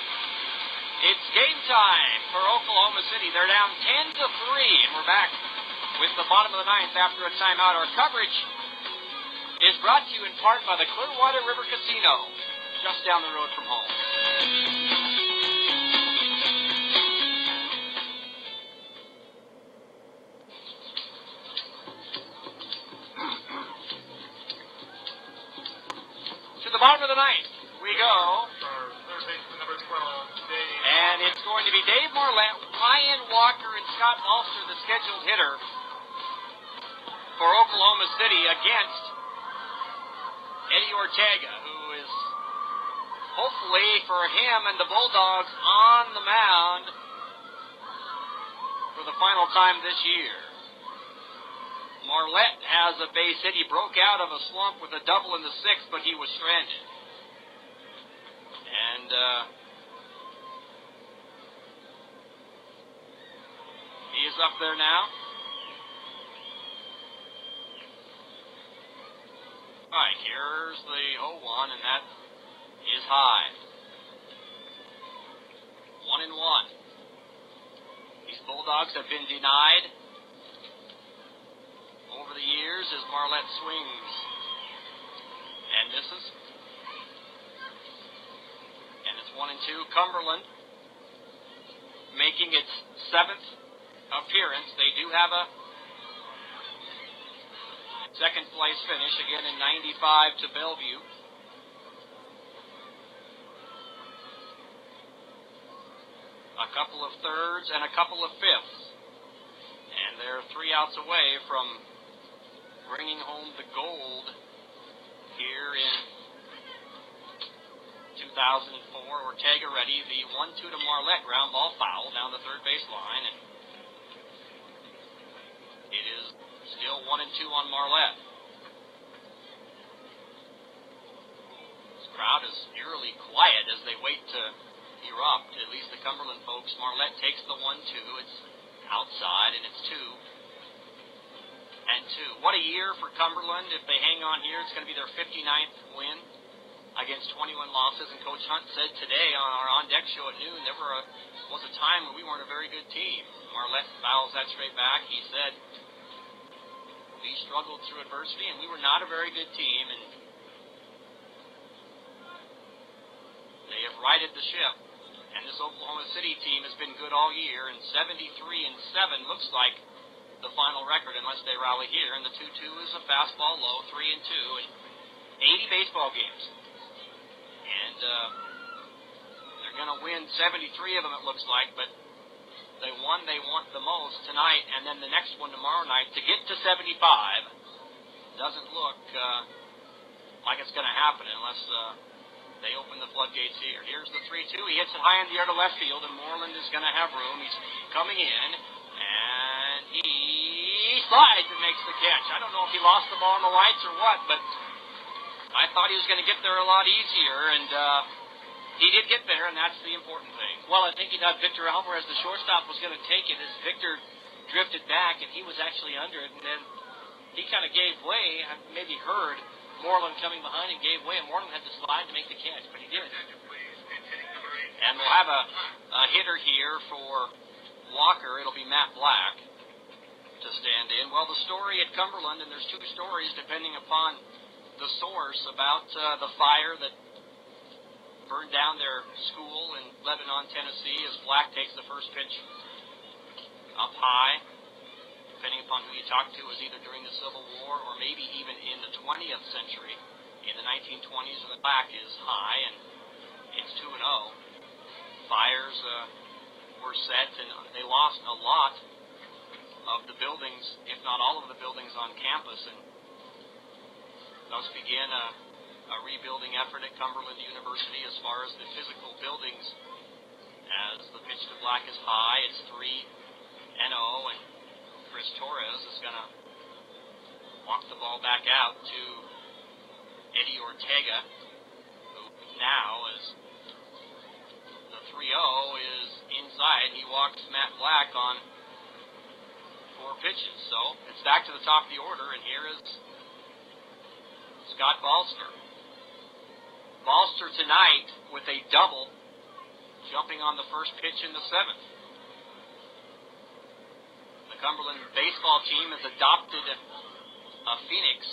It's game time for Oklahoma City. They're down 10-3, and we're back with the bottom of the ninth after a timeout. Our coverage is brought to you in part by the Clearwater River Casino, just down the road from home. To the bottom of the ninth we go. And it's going to be Dave Morlett, Ryan Walker, and Scott Balster, the scheduled hitter for Oklahoma City against Eddie Ortega, who is hopefully for him and the Bulldogs on the mound for the final time this year. Marlette has a base hit. He broke out of a slump with a double in the 6th, but he was stranded. And he is up there now. All right, here's the 0-1, and that is high. 1-1. These Bulldogs have been denied over the years as Marlette swings and misses. And it's 1-2. Cumberland making its 7th appearance. They do have a second place finish again in 95 to Bellevue. A couple of thirds and a couple of fifths. And they're 3 outs away from bringing home the gold here in 2004. Ortega ready. The 1-2 to Marlette. Ground ball foul down the third base line. And it is still 1-2 on Marlette. This crowd is eerily quiet as they wait to erupt, at least the Cumberland folks. Marlette takes the 1-2. It's outside, and it's 2-2. What a year for Cumberland. If they hang on here, it's going to be their 59th win against 21 losses. And Coach Hunt said today on our on-deck show at noon, there was a time when we weren't a very good team. Marlette fouls that straight back. He said, we struggled through adversity, and we were not a very good team, and they have righted the ship. And this Oklahoma City team has been good all year, and 73-7 looks like the final record unless they rally here. And the 2-2 is a fastball low, 3-2, and 80 baseball games. And they're going to win 73 of them, it looks like, but they want the most tonight, and then the next one tomorrow night to get to 75 doesn't look like it's going to happen unless they open the floodgates here. Here's the 3-2. He hits it high in the air to left field, and Moreland is going to have room. He's coming in, and he slides and makes the catch. I don't know if he lost the ball in the lights or what, but I thought he was going to get there a lot easier, and he did get there, and that's the important thing. Well, I think he thought Victor Alvarez, the shortstop, was going to take it as Victor drifted back, and he was actually under it, and then he kind of gave way. I maybe heard Moreland coming behind and gave way, and Moreland had to slide to make the catch, but he did. And we'll have a hitter here for Walker. It'll be Matt Black to stand in. Well, the story at Cumberland, and there's 2 stories depending upon the source about the fire that burned down their school in Lebanon, Tennessee, as Black takes the first pitch up high. Depending upon who you talk to, was either during the Civil War or maybe even in the 20th century. In the 1920s, the Black is high, and it's 2-0. Fires were set, and they lost a lot of the buildings, if not all of the buildings on campus, and thus began a rebuilding effort at Cumberland University as far as the physical buildings. As the pitch to Black is high, it's 3-0, and Chris Torres is going to walk the ball back out to Eddie Ortega, who now is the 3-0 is inside. He walks Matt Black on 4 pitches. So it's back to the top of the order, and here is Scott Balster. Balster tonight with a double, jumping on the first pitch in the 7th. The Cumberland baseball team has adopted a phoenix,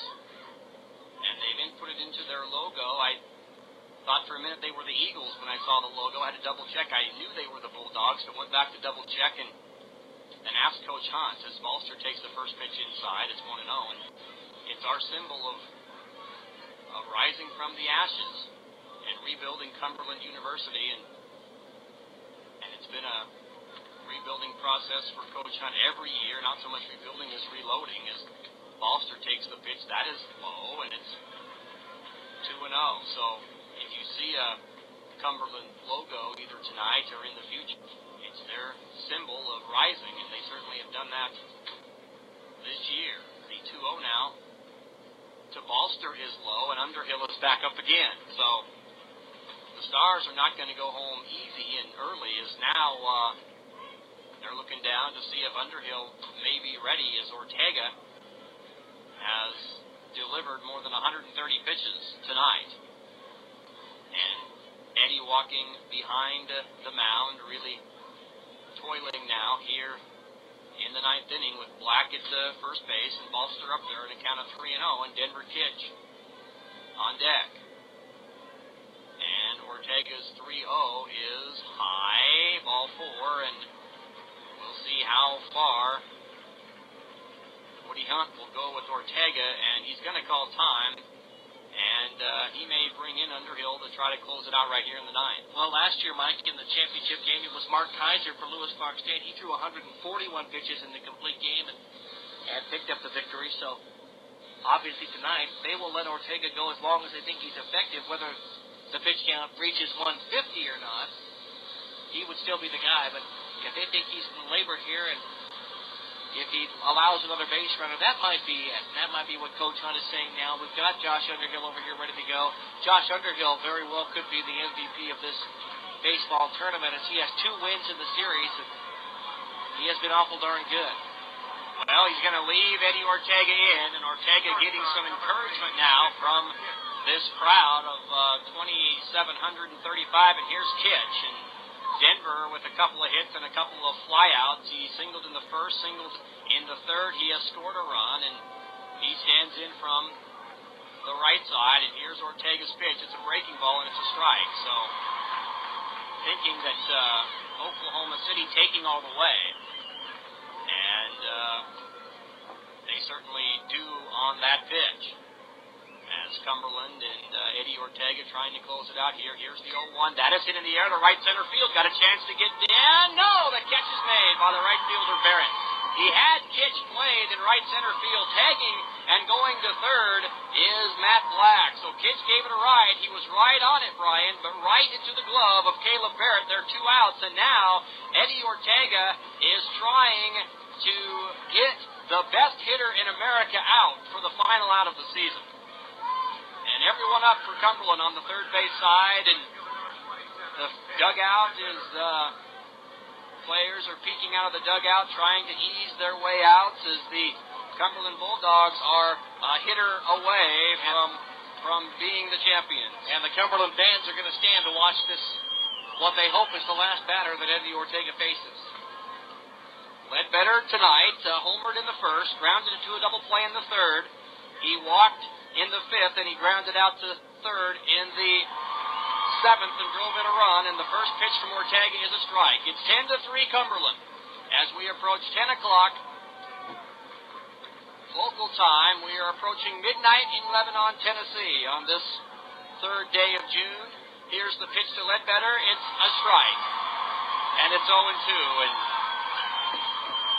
and they've inputted into their logo. I thought for a minute they were the Eagles when I saw the logo. I had to double check. I knew they were the Bulldogs, so went back to double check and asked Coach Hunt as Balster takes the first pitch inside. It's 1-0, and it's our symbol of rising from the ashes and rebuilding Cumberland University, and it's been a rebuilding process for Coach Hunt every year, not so much rebuilding as reloading. As Balster takes the pitch, that is low, and it's 2-0. So if you see a Cumberland logo either tonight or in the future, it's their symbol of rising, and they certainly have done that this year. The 2-0 now to Balster is low, and Underhill is back up again. So the Stars are not going to go home easy and early, as now they're looking down to see if Underhill may be ready, as Ortega has delivered more than 130 pitches tonight. And walking behind the mound, really toiling now here in the ninth inning with Black at first base and Balster up there in a count of 3-0, and Denver Kitch on deck. And Ortega's 3-0 is high, ball 4, and we'll see how far Woody Hunt will go with Ortega, and he's going to call time, and he may bring in Underhill to try to close it out right here in the ninth. Well, last year, Mike, in the championship game, it was Mark Kaiser for Lewis Clark State. He threw 141 pitches in the complete game and picked up the victory. So, obviously tonight, they will let Ortega go as long as they think he's effective. Whether the pitch count reaches 150 or not, he would still be the guy. But if they think he's going to labor here, and if he allows another base runner, that might be it. And that might be what Coach Hunt is saying now. We've got Josh Underhill over here ready to go. Josh Underhill very well could be the MVP of this baseball tournament, as he has 2 wins in the series. And he has been awful darn good. Well, he's going to leave Eddie Ortega in, and Ortega getting some encouragement now from this crowd of 2,735, and here's Kitch. And Denver with a couple of hits and a couple of flyouts. He singled in the first, singled in the third. He has scored a run, and he stands in from the right side, and here's Ortega's pitch. It's a breaking ball, and it's a strike. So, thinking that Oklahoma City taking all the way, and they certainly do on that pitch. As Cumberland and Eddie Ortega trying to close it out here. Here's the 0-1. That is hit in the air to right center field. Got a chance to get down. No, the catch is made by the right fielder, Barrett. He had Kitch played in right center field. Tagging and going to third is Matt Black. So Kitch gave it a ride. He was right on it, Brian, but right into the glove of Caleb Barrett. There are 2 outs, and now Eddie Ortega is trying to get the best hitter in America out for the final out of the season. And everyone up for Cumberland on the third base side, and the dugout is, players are peeking out of the dugout, trying to ease their way out as the Cumberland Bulldogs are a hitter away from being the champions. And the Cumberland fans are going to stand to watch this, what they hope is the last batter that Eddie Ortega faces. Ledbetter tonight, homered in the first, grounded into a double play in the third. He walked in the fifth, and he grounded out to third in the seventh and drove in a run, and the first pitch from Ortega is a strike. It's 10-3 Cumberland as we approach 10 o'clock local time. We are approaching midnight in Lebanon, Tennessee on this third day of June. Here's the pitch to Ledbetter. It's a strike, and it's 0-2, and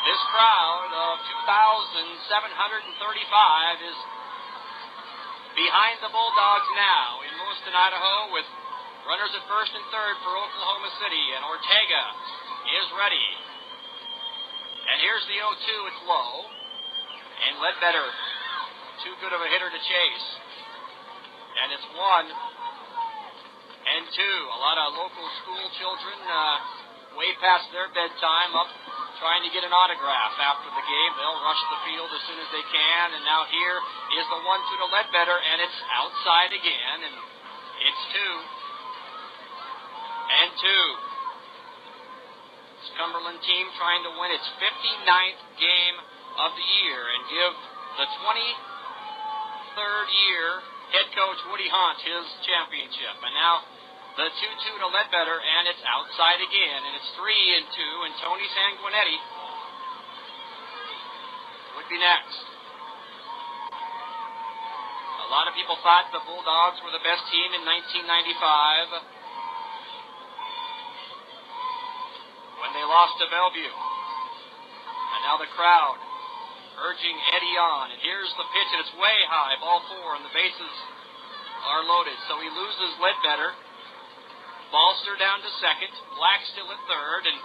this crowd of 2,735 is behind the Bulldogs now in Lewiston, Idaho, with runners at first and third for Oklahoma City, and Ortega is ready. And here's the 0-2, it's low, and Ledbetter, too good of a hitter to chase. And it's 1-2. A lot of local school children way past their bedtime up trying to get an autograph after the game. They'll rush the field as soon as they can, and now here is the 1-2 to Ledbetter, and it's outside again, and it's 2-2. This Cumberland team trying to win its 59th game of the year and give the 23rd year head coach Woody Hunt his championship. And now the 2-2 to Ledbetter, and it's outside again, and it's 3-2, and Tony Sanguinetti would be next. A lot of people thought the Bulldogs were the best team in 1995 when they lost to Bellevue. And now the crowd urging Eddie on, and here's the pitch, and it's way high, ball 4, and the bases are loaded. So he loses Ledbetter. Balster down to second. Black still at third. And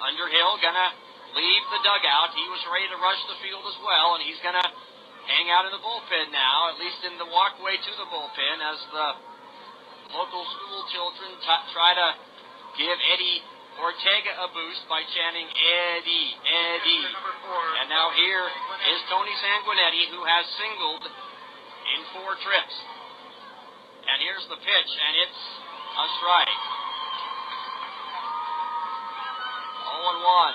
Underhill going to leave the dugout. He was ready to rush the field as well, and he's going to hang out in the bullpen now, at least in the walkway to the bullpen, as the local school children try to give Eddie Ortega a boost by chanting, Eddie, Eddie. And now here is Tony Sanguinetti, who has singled in 4 trips. And here's the pitch, and it's A strike. 0-1.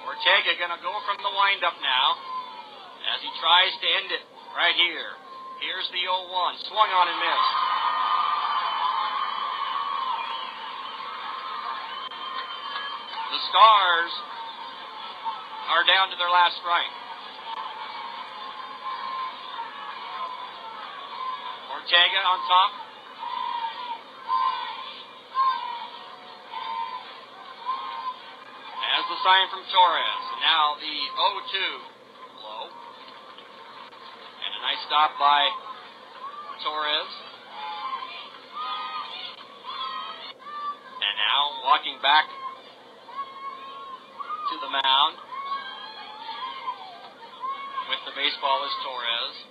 Ortega going to go from the windup now as he tries to end it right here. Here's the 0-1. Swung on and missed. The Stars are down to their last strike. Ortega on top. As the sign from Torres. And now the 0-2. Low. And a nice stop by Torres. And now walking back to the mound with the baseball is Torres.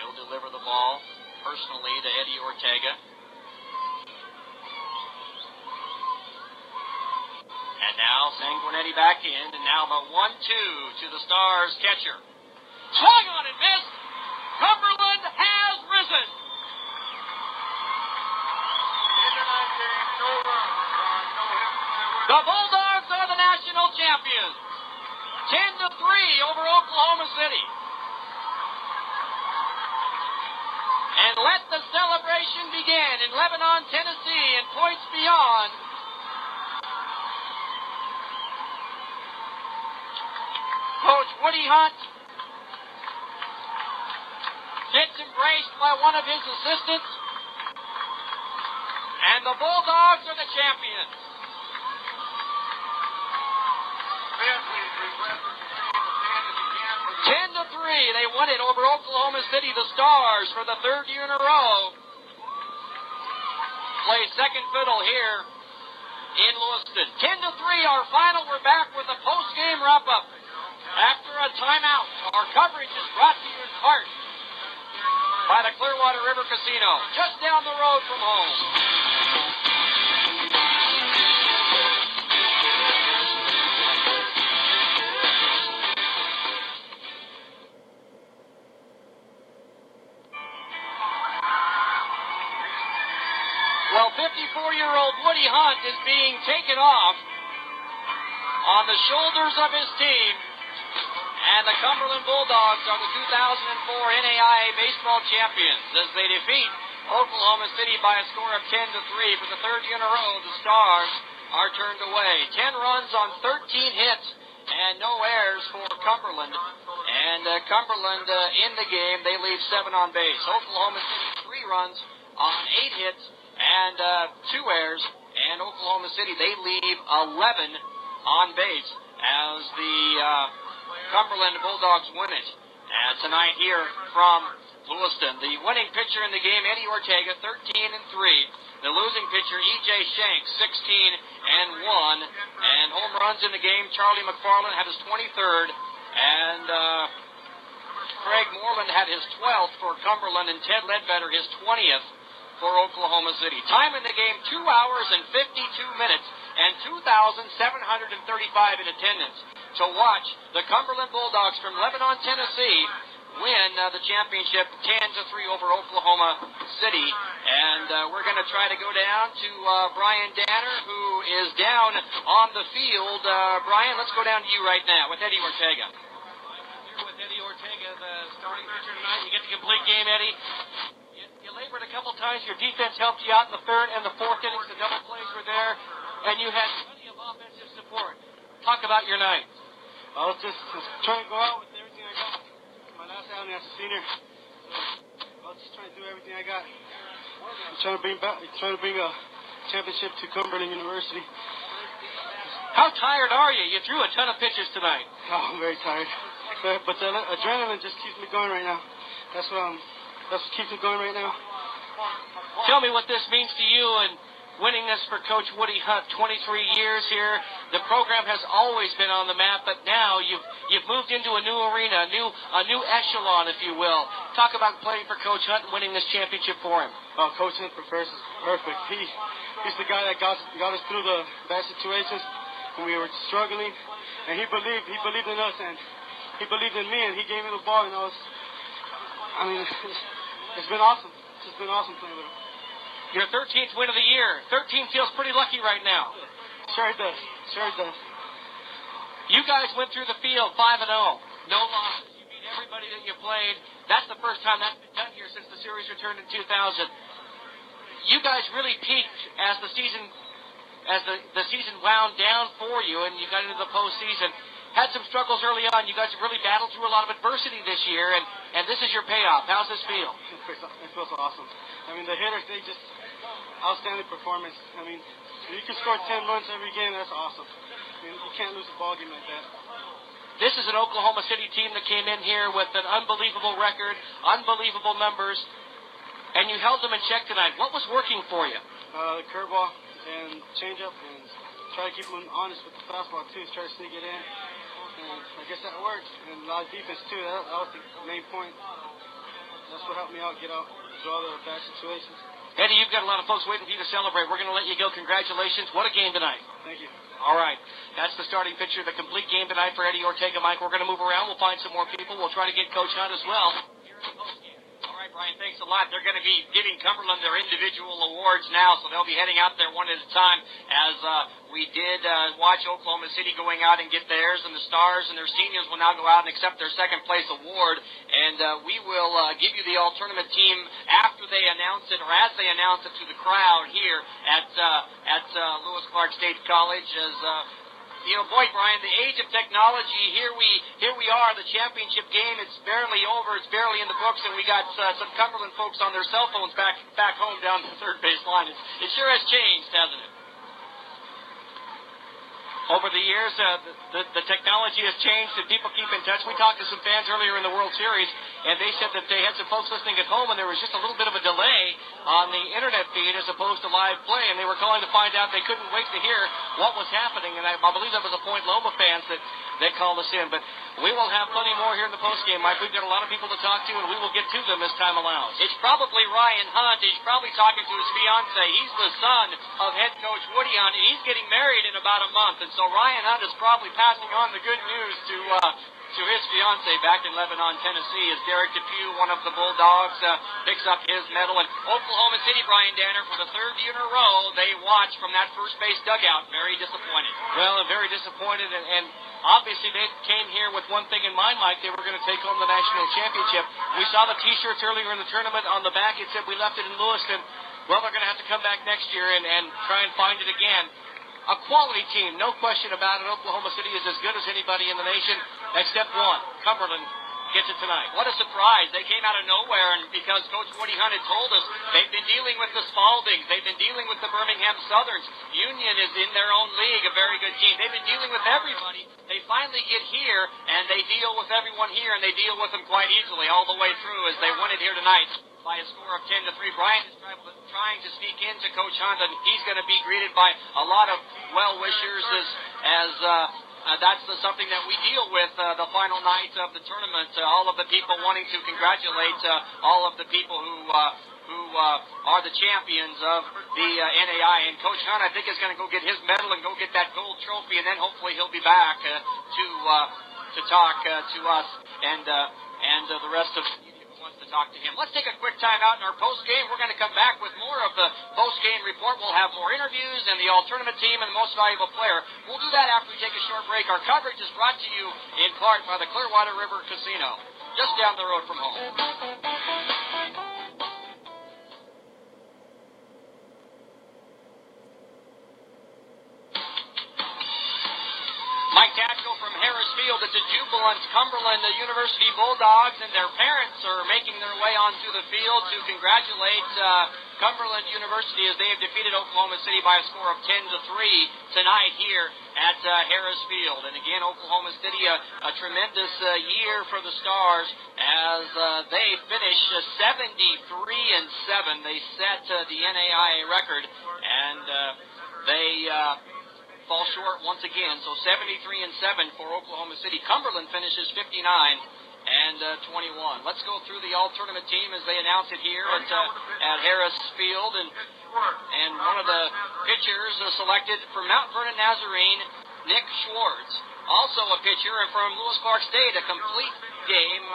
He'll deliver the ball personally to Eddie Ortega. And now Sanguinetti back in, and now the 1-2 to the Stars catcher. Swung on and missed. Cumberland has risen. The Bulldogs are the national champions. 10-3 over Oklahoma City. And let the celebration begin in Lebanon, Tennessee, and points beyond. Coach Woody Hunt gets embraced by one of his assistants. And the Bulldogs are the champions. 10-3, they won it over Oklahoma City, the Stars, for the third year in a row. Play second fiddle here in Lewiston. 10-3, our final. We're back with a post-game wrap-up. After a timeout, our coverage is brought to you in part by the Clearwater River Casino, just down the road from home. Well, 54-year-old Woody Hunt is being taken off on the shoulders of his team, and the Cumberland Bulldogs are the 2004 NAIA baseball champions as they defeat Oklahoma City by a score of 10-3 for the third year in a row. The Stars are turned away. 10 runs on 13 hits and no errors for Cumberland. And Cumberland in the game, they leave 7 on base. Oklahoma City 3 runs on 8 hits and 2 errors, and Oklahoma City, they leave 11 on base as the Cumberland Bulldogs win it tonight here from Lewiston. The winning pitcher in the game, Eddie Ortega, 13-3. The losing pitcher, E.J. Shanks, 16-1. And home runs in the game, Charlie McFarland had his 23rd, and Craig Moreland had his 12th for Cumberland, and Ted Ledbetter his 20th for Oklahoma City. Time in the game, 2 hours and 52 minutes, and 2,735 in attendance to watch the Cumberland Bulldogs from Lebanon, Tennessee, win the championship 10-3 over Oklahoma City. And we're going to try to go down to Brian Danner, who is down on the field. Brian, let's go down to you right now with Eddie Ortega. Here with Eddie Ortega, the starting pitcher tonight. You get the complete game, Eddie. You labored a couple times. Your defense helped you out in the third and the fourth innings. The double plays were there, and you had plenty of offensive support. Talk about your night. I was just trying to go out with everything I got. My last outing as a senior, so I was just trying to do everything I got. I'm trying to bring a championship to Cumberland University. How tired are you? You threw a ton of pitches tonight. Oh, I'm very tired, but the adrenaline just keeps me going right now. That's what keeps me going right now. Tell me what this means to you and winning this for Coach Woody Hunt. 23 years here. The program has always been on the map, but now you've moved into a new arena, a new echelon, if you will. Talk about playing for Coach Hunt and winning this championship for him. Oh, Coach Hunt is perfect. He's the guy that got us through the bad situations when we were struggling, and he believed in us, and he believed in me, and he gave me the ball, and it's been awesome. It's just been awesome playing with him. Your 13th win of the year. 13 feels pretty lucky right now. Sure it does. Sure it does. You guys went through the field 5-0. No losses. You beat everybody that you played. That's the first time that's been done here since the series returned in 2000. You guys really peaked as the season wound down for you, and you got into the postseason. Had some struggles early on. You guys have really battled through a lot of adversity this year, and this is your payoff. How's this feel? It feels awesome. The hitters, they just outstanding performance. If you can score 10 runs every game, that's awesome. You can't lose a ball game like that. This is an Oklahoma City team that came in here with an unbelievable record, unbelievable numbers, and you held them in check tonight. What was working for you? The curveball and changeup, and try to keep them honest with the fastball too. Try to sneak it in, and I guess that worked. And a lot of defense too. That was the main point. That's what helped me out, draw the bad situations. Eddie, you've got a lot of folks waiting for you to celebrate. We're going to let you go. Congratulations. What a game tonight. Thank you. All right. That's the starting pitcher, the complete game tonight for Eddie Ortega. Mike, we're going to move around. We'll find some more people. We'll try to get Coach Hunt as well. All right, Brian, thanks a lot. They're going to be giving Cumberland their individual awards now, so they'll be heading out there one at a time as we did watch Oklahoma City going out and get theirs, and the Stars and their seniors will now go out and accept their second-place award, and we will give you the all-tournament team after they announce it, or as they announce it to the crowd here at Lewis Clark State College. As boy, Brian, the age of technology, here we are, the championship game, it's barely over, it's barely in the books, and we got some Cumberland folks on their cell phones back home down the third base line. It sure has changed, hasn't it? Over the years, the technology has changed and people keep in touch. We talked to some fans earlier in the World Series, and they said that they had some folks listening at home, and there was just a little bit of a delay on the internet feed as opposed to live play, and they were calling to find out they couldn't wait to hear what was happening, and I believe that was the Point Loma fans that called us in. But we will have plenty more here in the postgame, Mike. We've got a lot of people to talk to, and we will get to them as time allows. It's probably Ryan Hunt. He's probably talking to his fiancée. He's the son of head coach Woody Hunt, and he's getting married in about a month, and so Ryan Hunt is probably passing on the good news to his fiancée back in Lebanon, Tennessee, as Derek Depew, one of the Bulldogs, picks up his medal. And Oklahoma City, Brian Danner, for the third year in a row, they watch from that first base dugout. Very disappointed. Well, very disappointed, and obviously they came here with one thing in mind, Mike. They were going to take home the national championship. We saw the T-shirts earlier in the tournament. On the back it said we left it in Lewiston. Well, they're going to have to come back next year and try and find it again. A quality team, no question about it. Oklahoma City is as good as anybody in the nation, except one. Cumberland gets it tonight. What a surprise. They came out of nowhere, and because Coach Woody Hunt had told us they've been dealing with the Spaldings, they've been dealing with the Birmingham Southerns. Union is in their own league, a very good team. They've been dealing with everybody. They finally get here, and they deal with everyone here, and they deal with them quite easily all the way through as they won it here tonight by a score of 10-3. Brian is trying to sneak into Coach Hunt, and he's going to be greeted by a lot of well-wishers as that's something that we deal with the final night of the tournament. All of the people wanting to congratulate all of the people who are the champions of the NAI. And Coach Hunt, I think, is going to go get his medal and go get that gold trophy, and then hopefully he'll be back to talk to us and the rest of wants to talk to him. Let's take a quick time out in our post-game. We're going to come back with more of the post-game report. We'll have more interviews and the all-tournament team and the most valuable player. We'll do that after we take a short break. Our coverage is brought to you in part by the Clearwater River Casino, just down the road from home. Mike Tatchell from Harris Field. It's a jubilant Cumberland University Bulldogs, and their parents are making their way onto the field to congratulate Cumberland University as they have defeated Oklahoma City by a score of 10-3 tonight here at Harris Field. And again, Oklahoma City, a tremendous year for the Stars as they finish 73-7. They set the NAIA record, and they fall short once again. So 73-7 for Oklahoma City. Cumberland finishes 59-21. Let's go through the all-tournament team as they announce it here at Harris Field. And one of the pitchers selected from Mount Vernon Nazarene, Nick Schwartz. Also a pitcher from Lewis Clark State, a complete game.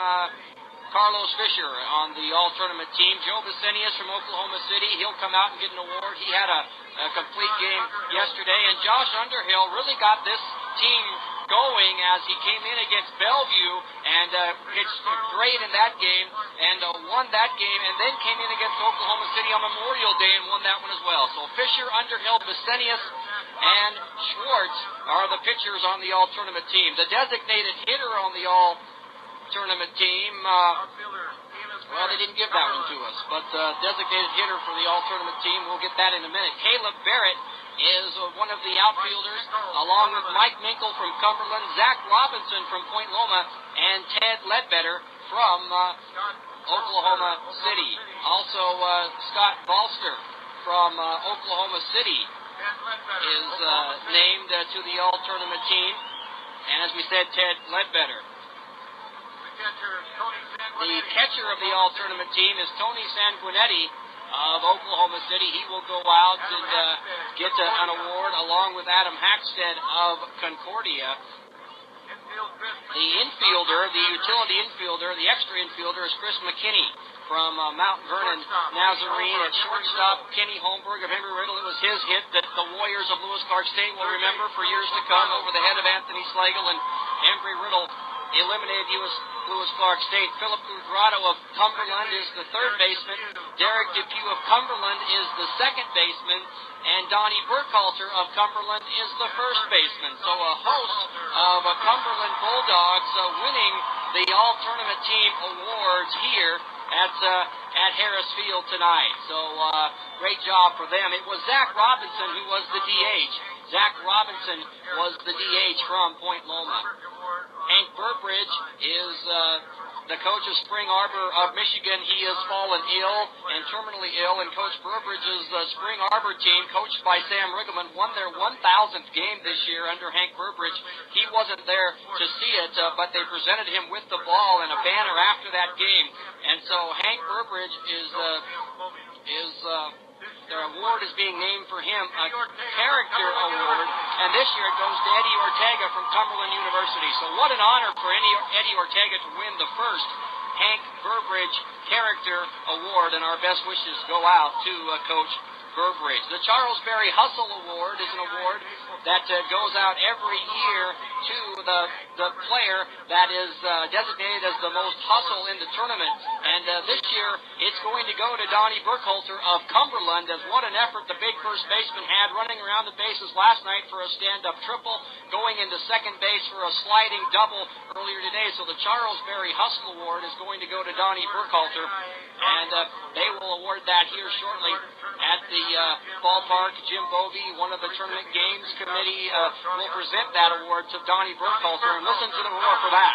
Carlos Fisher on the all-tournament team. Joe Vicenius from Oklahoma City, he'll come out and get an award. He had a complete game yesterday. And Josh Underhill really got this team going as he came in against Bellevue and pitched great in that game and won that game, and then came in against Oklahoma City on Memorial Day and won that one as well. So Fisher, Underhill, Vicenius, and Schwartz are the pitchers on the all-tournament team. The designated hitter on the all-tournament team, well, they didn't give that one to us, but designated hitter for the all-tournament team, we'll get that in a minute. Caleb Barrett is one of the outfielders, along with Mike Minkle from Cumberland, Zach Robinson from Point Loma, and Ted Ledbetter from Oklahoma City. Also, Scott Balster from Oklahoma City is named to the all-tournament team. And as we said, Ted Ledbetter. The catcher of the all-tournament team is Tony Sanguinetti of Oklahoma City. He will go out and get an award along with Adam Hackstead of Concordia. The infielder, the utility infielder, the extra infielder is Chris McKinney from Mount Vernon Nazarene. At shortstop, Kenny Holmberg of Embry-Riddle. It was his hit that the Warriors of Lewis Clark State will remember for years to come over the head of Anthony Slagle, and Embry-Riddle eliminated Lewis Clark State. Philip Cuadrado of Cumberland is the third baseman. Derek Depew of Cumberland is the second baseman. And Donnie Burkhalter of Cumberland is the first baseman. So a host of Cumberland Bulldogs winning the all-tournament team awards here at Harris Field tonight. So great job for them. It was Zach Robinson who was the DH. Zach Robinson was the DH from Point Loma. Hank Burbridge is the coach of Spring Arbor of Michigan. He has fallen ill and terminally ill, and Coach Burbridge's Spring Arbor team, coached by Sam Riggleman, won their 1,000th game this year under Hank Burbridge. He wasn't there to see it, but they presented him with the ball and a banner after that game. And so Hank Burbridge their award is being named for him, a character award, and this year it goes to Eddie Ortega from Cumberland University. So what an honor for Eddie Ortega to win the first Hank Burbridge Character Award, and our best wishes go out to Coach Burbridge. The Charles Berry Hustle Award is an award that goes out every year to the player that is designated as the most hustle in the tournament. And this year, it's going to go to Donnie Burkhalter of Cumberland, as what an effort the big first baseman had running around the bases last night for a stand-up triple, going into second base for a sliding double earlier today. So the Charles Berry Hustle Award is going to go to Donnie Burkhalter, and they will award that here shortly at the ballpark. Jim Bovey, one of the tournament games committee, will present that award to Donnie Burkhalter, and listen to the roar for that.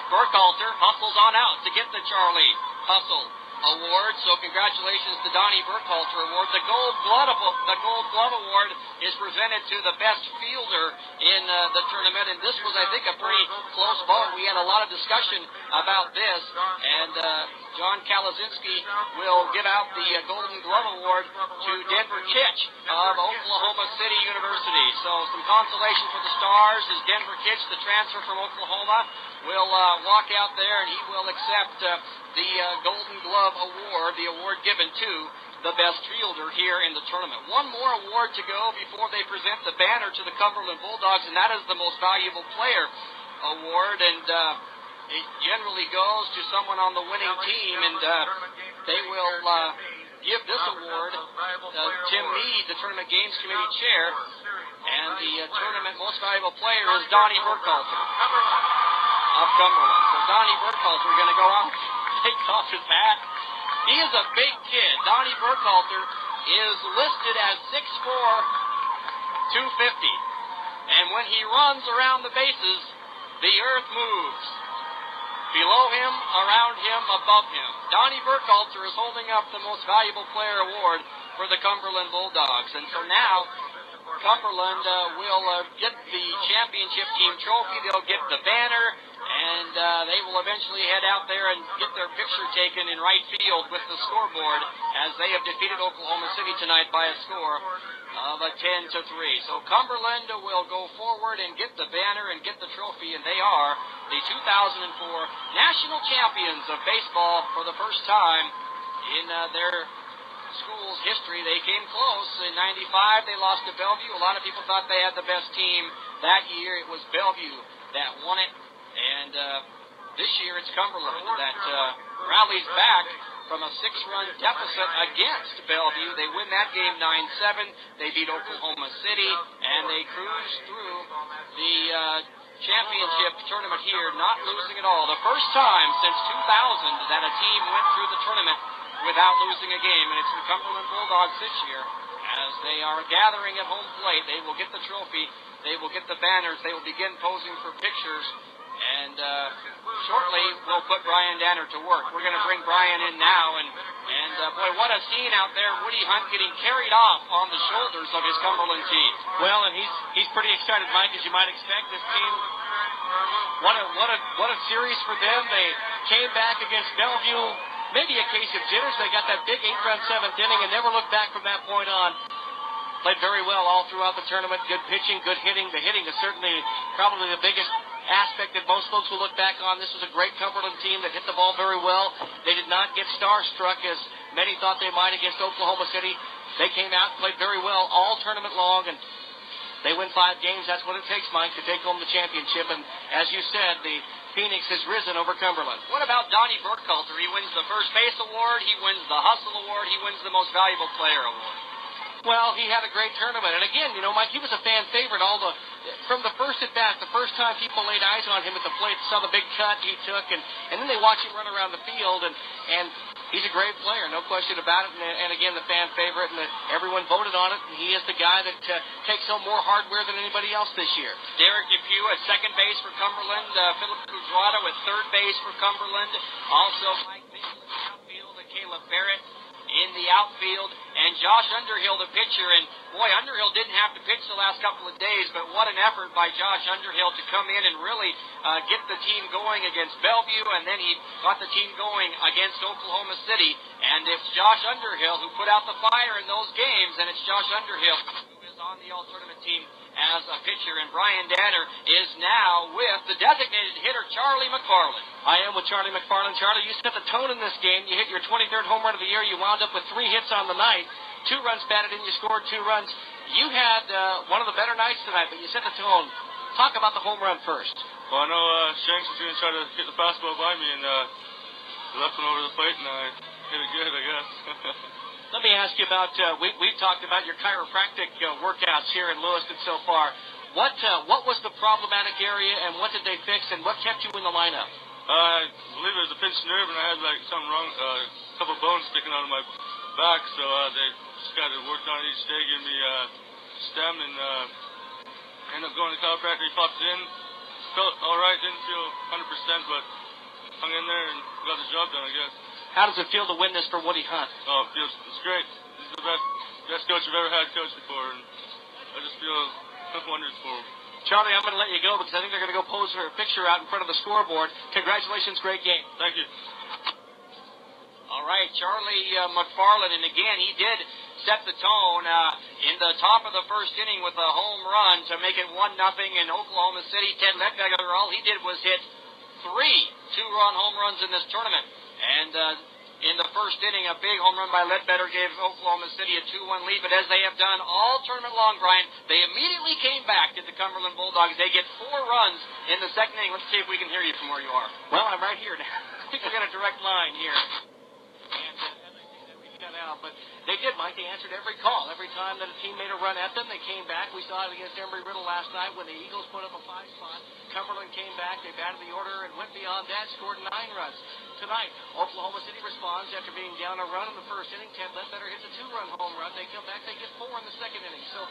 Burkhalter hustles on out to get the Charlie Hustle Award. So congratulations to Donnie Burkhalter Award. The Gold Glove Award is presented to the best fielder in the tournament, and this was, I think, a pretty close vote. We had a lot of discussion about this, and John Kalazinski will give out the Golden Glove Award to Denver Kitch of Oklahoma City University. So some consolation for the Stars as Denver Kitch, the transfer from Oklahoma, will walk out there, and he will accept the Golden Glove Award, the award given to the best fielder here in the tournament. One more award to go before they present the banner to the Cumberland Bulldogs, and that is the Most Valuable Player Award, and it generally goes to someone on the winning team, and they will give this award to Tim Meade, the Tournament Games Committee Chair, and the Tournament Most Valuable Player is Donnie Burkhalter of Cumberland. So Donnie Burkhalter is going to go out and take off his hat. He is a big kid. Donnie Burkhalter is listed as 6'4", 250. And when he runs around the bases, the earth moves. Below him, around him, above him. Donnie Burkhalter is holding up the Most Valuable Player Award for the Cumberland Bulldogs. And so now, Cumberland will get the championship team trophy. They'll get the banner, And they will eventually head out there and get their picture taken in right field with the scoreboard as they have defeated Oklahoma City tonight by a score of 10-3. So Cumberland will go forward and get the banner and get the trophy, and they are the 2004 national champions of baseball for the first time in their school's history. They came close. In 95, they lost to Bellevue. A lot of people thought they had the best team that year. It was Bellevue that won it. And this year it's Cumberland that rallies back from a 6-run deficit against Bellevue. They win that game 9-7. They beat Oklahoma City, and they cruise through the championship tournament here, not losing at all. The first time since 2000 that a team went through the tournament without losing a game, and it's the Cumberland Bulldogs this year. As they are gathering at home plate, they will get the trophy, they will get the banners, they will begin posing for pictures, and shortly we'll put Brian Danner to work. We're going to bring Brian in now, and boy, what a scene out there. Woody Hunt getting carried off on the shoulders of his Cumberland team. Well, and he's pretty excited, Mike, as you might expect. This team, what a series for them. They came back against Bellevue. Maybe a case of jitters. They got that big 8-run 7th inning and never looked back from that point on. Played very well all throughout the tournament. Good pitching, good hitting. The hitting is certainly probably the biggest aspect that most folks will look back on. This was a great Cumberland team that hit the ball very well. They did not get starstruck as many thought they might against Oklahoma City. They came out and played very well all tournament long, and they win 5 games. That's what it takes, Mike, to take home the championship. And as you said, the Phoenix has risen over Cumberland. What about Donnie Burkhalter? He wins the first base award, he wins the hustle award, he wins the most valuable player award. Well, he had a great tournament. And again, Mike, he was a fan favorite from the first at bat, the first time people laid eyes on him at the plate, saw the big cut he took, and then they watched him run around the field, and he's a great player, no question about it. And again, the fan favorite, and everyone voted on it, and he is the guy that takes home more hardware than anybody else this year. Derek Depew at second base for Cumberland, Philip Cudrada at third base for Cumberland, also Mike Mitchell in the outfield, and Caleb Barrett in the outfield, and Josh Underhill, the pitcher. And boy, Underhill didn't have to pitch the last couple of days, but what an effort by Josh Underhill to come in and really get the team going against Bellevue, and then he got the team going against Oklahoma City. And it's Josh Underhill who put out the fire in those games, and it's Josh Underhill who is on the all-tournament team as a pitcher. And Brian Danner is now with the designated hitter, Charlie McFarland. I am with Charlie McFarland. Charlie, you set the tone in this game. You hit your 23rd home run of the year. You wound up with 3 hits on the night. 2 runs batted in. You scored 2 runs. You had one of the better nights tonight, but you set the tone. Talk about the home run first. Well, I know Shanks was going to try to get the fastball by me, and left one over the plate, and I hit it good, I guess. Let me ask you about, we've talked about your chiropractic workouts here in Lewiston so far. What was the problematic area, and what did they fix, and what kept you in the lineup? I believe it was a pinched nerve, and I had something wrong, a couple bones sticking out of my back, so they just got to work on it each day, give me stem, and ended up going to chiropractor. He popped in, felt all right, didn't feel 100%, but hung in there and got the job done, I guess. How does it feel to win this for Woody Hunt? Oh, it's great. He's the best coach I've ever had coach before, and I just feel wonders for him. Charlie, I'm going to let you go because I think they're going to go pose for a picture out in front of the scoreboard. Congratulations, great game. Thank you. All right, Charlie McFarland, and again, he did set the tone in the top of the first inning with a home run to make it 1-0 in Oklahoma City. Ted Ledbetter, all he did was hit 3 2-run home runs in this tournament. And in the first inning, a big home run by Ledbetter gave Oklahoma City a 2-1 lead. But as they have done all tournament long, Brian, they immediately came back to the Cumberland Bulldogs. They get 4 runs in the second inning. Let's see if we can hear you from where you are. Well, I'm right here now. I think we got a direct line here. And as I say that, we got out. But they did, Mike. They answered every call. Every time that a team made a run at them, they came back. We saw it against Embry-Riddle last night when the Eagles put up a 5-spot. Cumberland came back. They batted the order and went beyond that, scored 9 runs. Tonight, Oklahoma City responds after being down a run in the first inning. Ted Ledbetter hits a 2-run home run. They come back. They get 4 in the second inning. So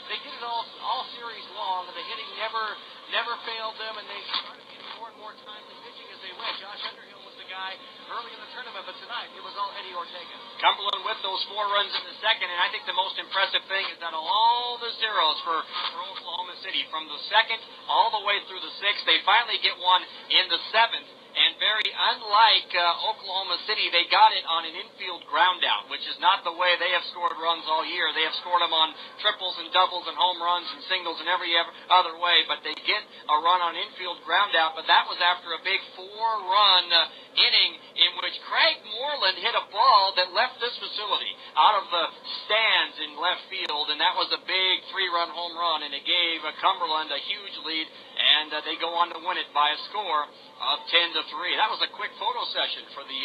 they did it all series long, and the hitting never failed them, and they started getting more and more timely pitching as they went. Josh Underhill was the guy early in the tournament, but tonight it was all Eddie Ortega. Cumberland with those 4 runs in the second, and I think the most impressive thing is that all the zeros for Oklahoma City. From the 2nd all the way through the 6th, they finally get one in the 7th. And very unlike Oklahoma City, they got it on an infield ground out, which is not the way they have scored runs all year. They have scored them on triples and doubles and home runs and singles and every other way, but they get a run on infield ground out. But that was after a big 4-run inning in which Craig Moreland hit a ball that left this facility out of the stands in left field, and that was a big 3-run home run, and it gave Cumberland a huge lead, and they go on to win it by a score of 10-3. That was a quick photo session for the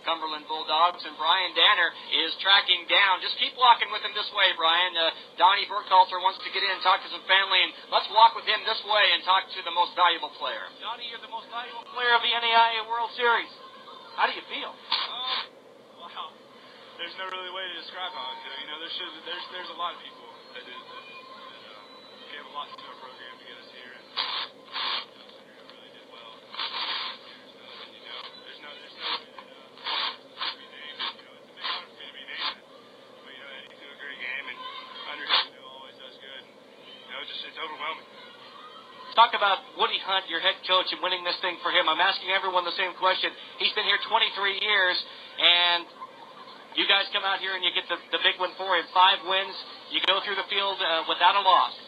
Cumberland Bulldogs, and Brian Danner is tracking down. Just keep walking with him this way, Brian. Donnie Burkhalter wants to get in and talk to some family, and let's walk with him this way and talk to the most valuable player. Donnie, you're the most valuable player of the NAIA World Series. How do you feel? Wow. There's no really way to describe how I feel. You know, there's a lot of people that gave a lot to our program to get us here, and really did well. You know, there's no way to be named. You know, it's a big honor for me to be named. But you know, Eddie threw a great game, and Underhill always does good. And, you know, it's overwhelming. Talk about Woody Hunt, your head coach, and winning this thing for him. I'm asking everyone the same question. He's been here 23 years, and you guys come out here and you get the big one for him. 5 wins. You go through the field without a loss.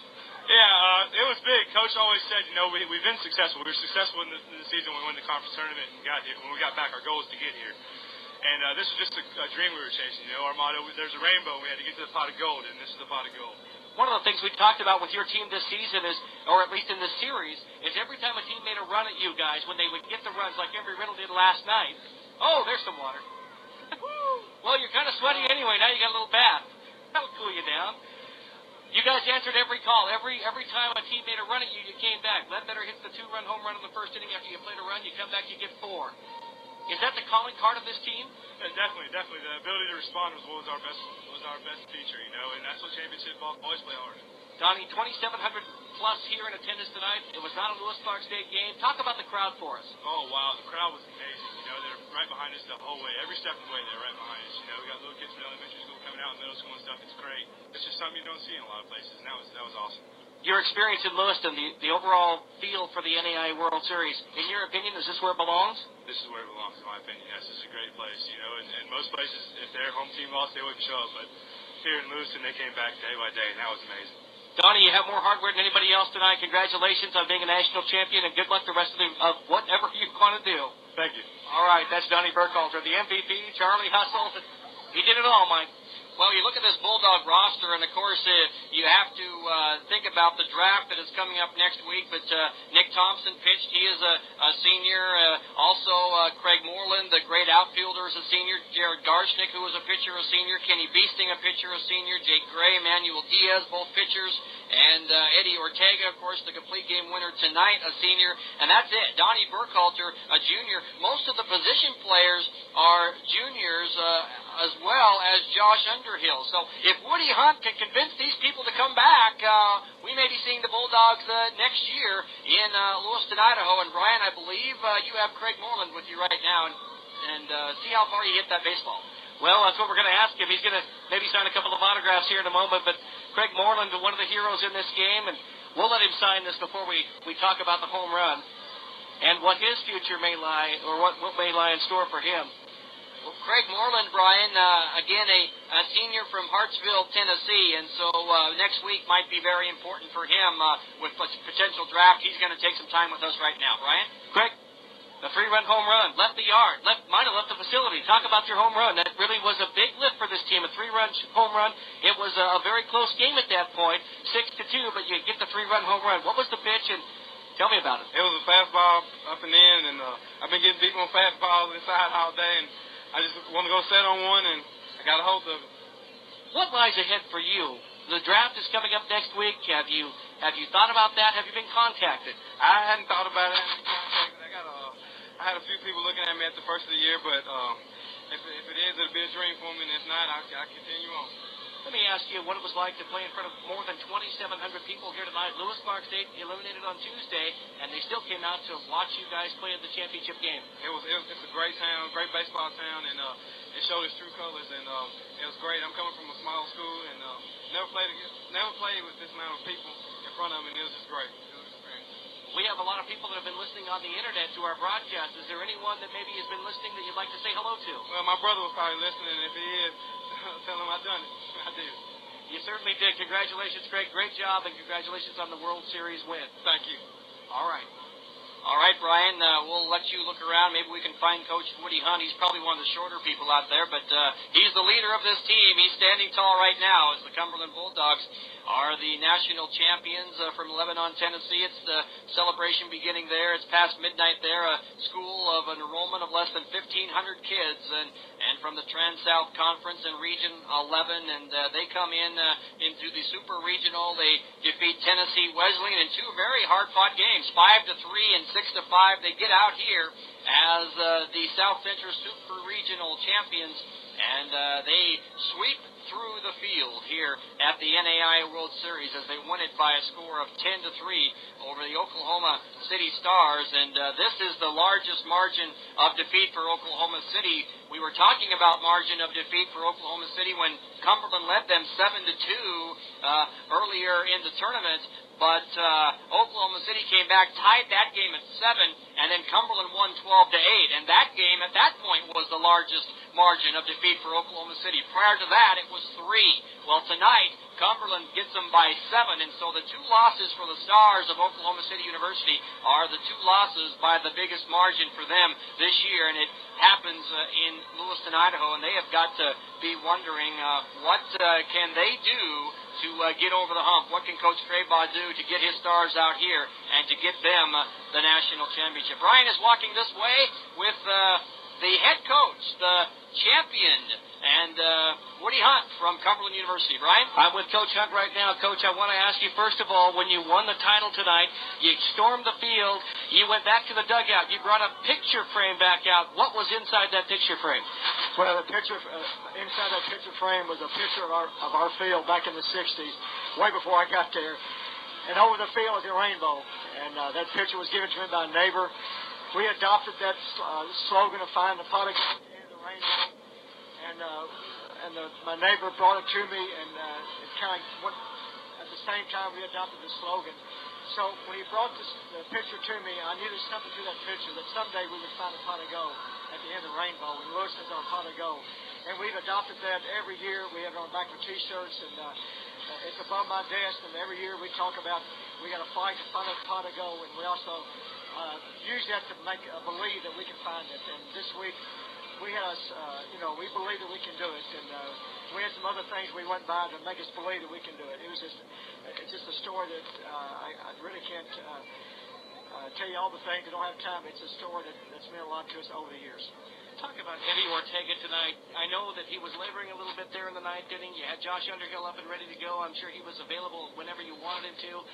Yeah, it was big. Coach always said, you know, we've been successful. We were successful in the season when we won the conference tournament and got here. When we got back, our goal was to get here. And this was just a dream we were chasing. You know, our motto, there's a rainbow. We had to get to the pot of gold, and this is the pot of gold. One of the things we talked about with your team this season is, or at least in this series, is every time a team made a run at you guys, when they would get the runs like Embry Riddle did last night, oh, there's some water. Well, you're kind of sweaty anyway. Now you got a little bath. That'll cool you down. You guys answered every call. Every time a team made a run at you, you came back. Ledbetter hits the 2-run home run in the first inning after you played a run. You come back, you get 4. Is that the calling card of this team? Yeah, definitely. The ability to respond was our best feature, you know, and that's what championship ball always play hard. Donnie, 2,700 plus here in attendance tonight. It was not a Lewis Clark State game. Talk about the crowd for us. Oh, wow. The crowd was amazing. You know, they're right behind us the whole way. Every step of the way, they're right behind us. You know, we got little kids from elementary school coming out in middle school and stuff. It's great. It's just something you don't see in a lot of places, and that was awesome. Your experience in Lewiston, the overall feel for the NAIA World Series, in your opinion, is this where it belongs? This is where it belongs, in my opinion. Yes, this is a great place. You know, and most places, if their home team lost, they wouldn't show up. But here in Lewiston, they came back day by day, and that was amazing. Donnie, you have more hardware than anybody else tonight. Congratulations on being a national champion, and good luck the rest of whatever you want to do. Thank you. All right, that's Donnie Burkhalter, the MVP, Charlie Hustle. He did it all, Mike. Well, you look at this Bulldog roster, and of course, you have to think about the draft that is coming up next week. But Nick Thompson pitched; he is a senior. Also, Craig Moreland, the great outfielder, is a senior. Jared Garshnick, who was a pitcher, a senior. Kenny Beesting, a pitcher, a senior. Jake Gray, Manuel Diaz, both pitchers. And Eddie Ortega, of course, the complete game winner tonight, a senior. And that's it. Donnie Burkhalter, a junior. Most of the position players are juniors, as well as Josh Underhill. So if Woody Hunt can convince these people to come back, we may be seeing the Bulldogs next year in Lewiston, Idaho. And Brian, I believe you have Craig Moreland with you right now, and see how far you hit that baseball. Well, that's what we're going to ask him. He's going to maybe sign a couple of autographs here in a moment, but Craig Moreland, one of the heroes in this game, and we'll let him sign this before we talk about the home run and what his future may lie, or what may lie in store for him. Well, Craig Moreland, Brian, again, a senior from Hartsville, Tennessee, and so next week might be very important for him with potential draft. He's going to take some time with us right now. Brian? Craig, the 3-run home run, left the yard, might have left the facility. Talk about your home run. That really was a big lift for this team, a 3-run home run. It was a very close game at that point, 6-2, but you get the 3-run home run. What was the pitch, and tell me about it. It was a fastball up and in, and I've been getting beat on fastballs inside all day, and I just want to go set on one, and I got a hold of it. What lies ahead for you? The draft is coming up next week. Have you thought about that? Have you been contacted? I hadn't thought about it. I had a few people looking at me at the first of the year, but if it is, it'll be a dream for me, and if not, I'll continue on. Let me ask you what it was like to play in front of more than 2,700 people here tonight. Lewis Clark State eliminated on Tuesday, and they still came out to watch you guys play in the championship game. It's a great town, great baseball town, and it showed its true colors, and it was great. I'm coming from a small school, and never played with this amount of people in front of them, and it was just great. It was an experience. We have a lot of people that have been listening on the internet to our broadcast. Is there anyone that maybe has been listening that you'd like to say hello to? Well, my brother was probably listening. If he is, tell him I done it. I did. You certainly did. Congratulations, Greg. Great job, and congratulations on the World Series win. Thank you. All right. All right, Brian, we'll let you look around. Maybe we can find Coach Woody Hunt. He's probably one of the shorter people out there, but he's the leader of this team. He's standing tall right now as the Cumberland Bulldogs are the national champions from Lebanon, Tennessee. It's the celebration beginning there. It's past midnight there. A school of an enrollment of less than 1,500 kids, and from the Trans-South Conference in Region 11, and they come into the Super Regional. They defeat Tennessee Wesleyan in two very hard-fought games, 5-3 and 6-5. They get out here as the South Central Super Regional champions, and they sweep through the field here at the NAIA World Series as they win it by a score of 10-3 over the Oklahoma City Stars, and this is the largest margin of defeat for Oklahoma City. We were talking about margin of defeat for Oklahoma City when Cumberland led them 7-2 earlier in the tournament, but Oklahoma City came back, tied that game at 7, and then Cumberland won 12-8, and that game at that point was the largest margin of defeat for Oklahoma City. Prior to that, it was 3. Well, tonight, Cumberland gets them by 7, and so the two losses for the Stars of Oklahoma City University are the two losses by the biggest margin for them this year, and it happens in Lewiston, Idaho, and they have got to be wondering what can they do to get over the hump. What can Coach Craybaugh do to get his Stars out here and to get them the national championship? Brian is walking this way with the head coach, the champion, and Woody Hunt from Cumberland University. Brian? I'm with Coach Hunt right now. Coach, I want to ask you, first of all, when you won the title tonight, you stormed the field, you went back to the dugout, you brought a picture frame back out. What was inside that picture frame? Well, the picture inside that picture frame was a picture of our field back in the 60s, way before I got there. And over the field was a rainbow, and that picture was given to me by a neighbor. We adopted that slogan of find the pot of gold in the rainbow, and my neighbor brought it to me, and it kind of went at the same time we adopted the slogan. So when he brought the picture to me, I knew there's something to that picture, that someday we would find a pot of gold at the end of the rainbow, and Lewiston's our pot of gold. And we've adopted that every year. We have it on the back of T-shirts, and it's above my desk, and every year we talk about we got to fight to find a pot of gold, and we also use that to make believe that we can find it. And this week we had us, we believe that we can do it, and we had some other things we went by to make us believe that we can do it. It's just a story that I really can't tell you all the things. I don't have time. It's a story that's meant a lot to us over the years. Talk about Eddie Ortega tonight. I know that he was laboring a little bit there in the ninth inning. You had Josh Underhill up and ready to go. I'm sure he was available whenever you wanted him to.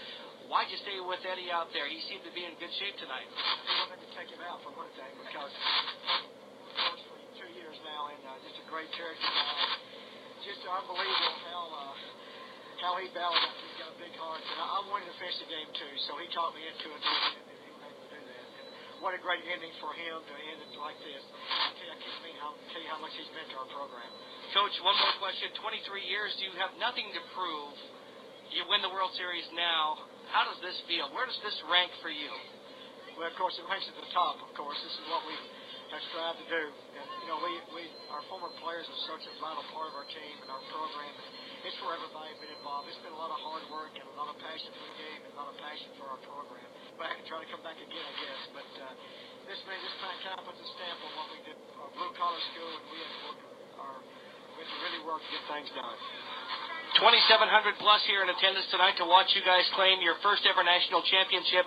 Why'd you stay with Eddie out there? He seemed to be in good shape tonight. I wanted to take him out for one thing because we've coached for 2 years now, and just a great character guy. Just unbelievable how he battled up. He's got a big heart, and I wanted to finish the game too, so he taught me into it, and he was able to do that. And what a great ending for him to end it like this. I can't tell you how much he's meant to our program. Coach, one more question. 23 years, you have nothing to prove. You win the World Series now. How does this feel? Where does this rank for you? Well, of course, it ranks at the top, of course. This is what we have strived to do. And, our former players are such a vital part of our team and our program. It's for everybody been involved. It's been a lot of hard work and a lot of passion for the game and a lot of passion for our program. But I can try to come back again, I guess. But this kind of puts a stamp on what we did, our blue-collar school, and we have to really work to get things done. 2,700 plus here in attendance tonight to watch you guys claim your first ever national championship.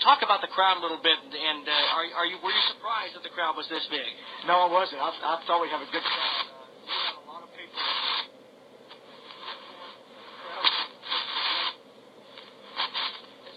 Talk about the crowd a little bit, and were you surprised that the crowd was this big? No, I wasn't. I thought we'd have a good crowd. We had a lot of people.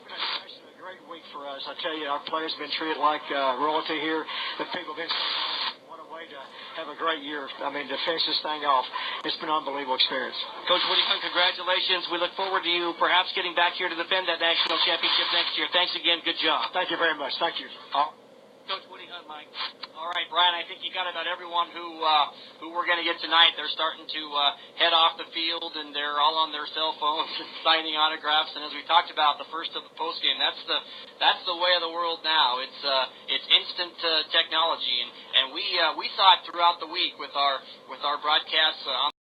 It's been a great week for us. I tell you, our players have been treated like royalty here. The people have been so nice. What a way to have a great year. I mean, to finish this thing off. It's been an unbelievable experience. Coach Woody Hunt, congratulations. We look forward to you perhaps getting back here to defend that national championship next year. Thanks again. Good job. Thank you very much. Thank you. Coach Woody Hunt. that, Mike. All right, Brian, I think you got about everyone who we're going to get tonight. They're starting to head off the field, and they're all on their cell phones and signing autographs. And as we talked about, the first of the postgame, that's the way of the world now. It's instant technology, and we saw it throughout the week with our broadcasts on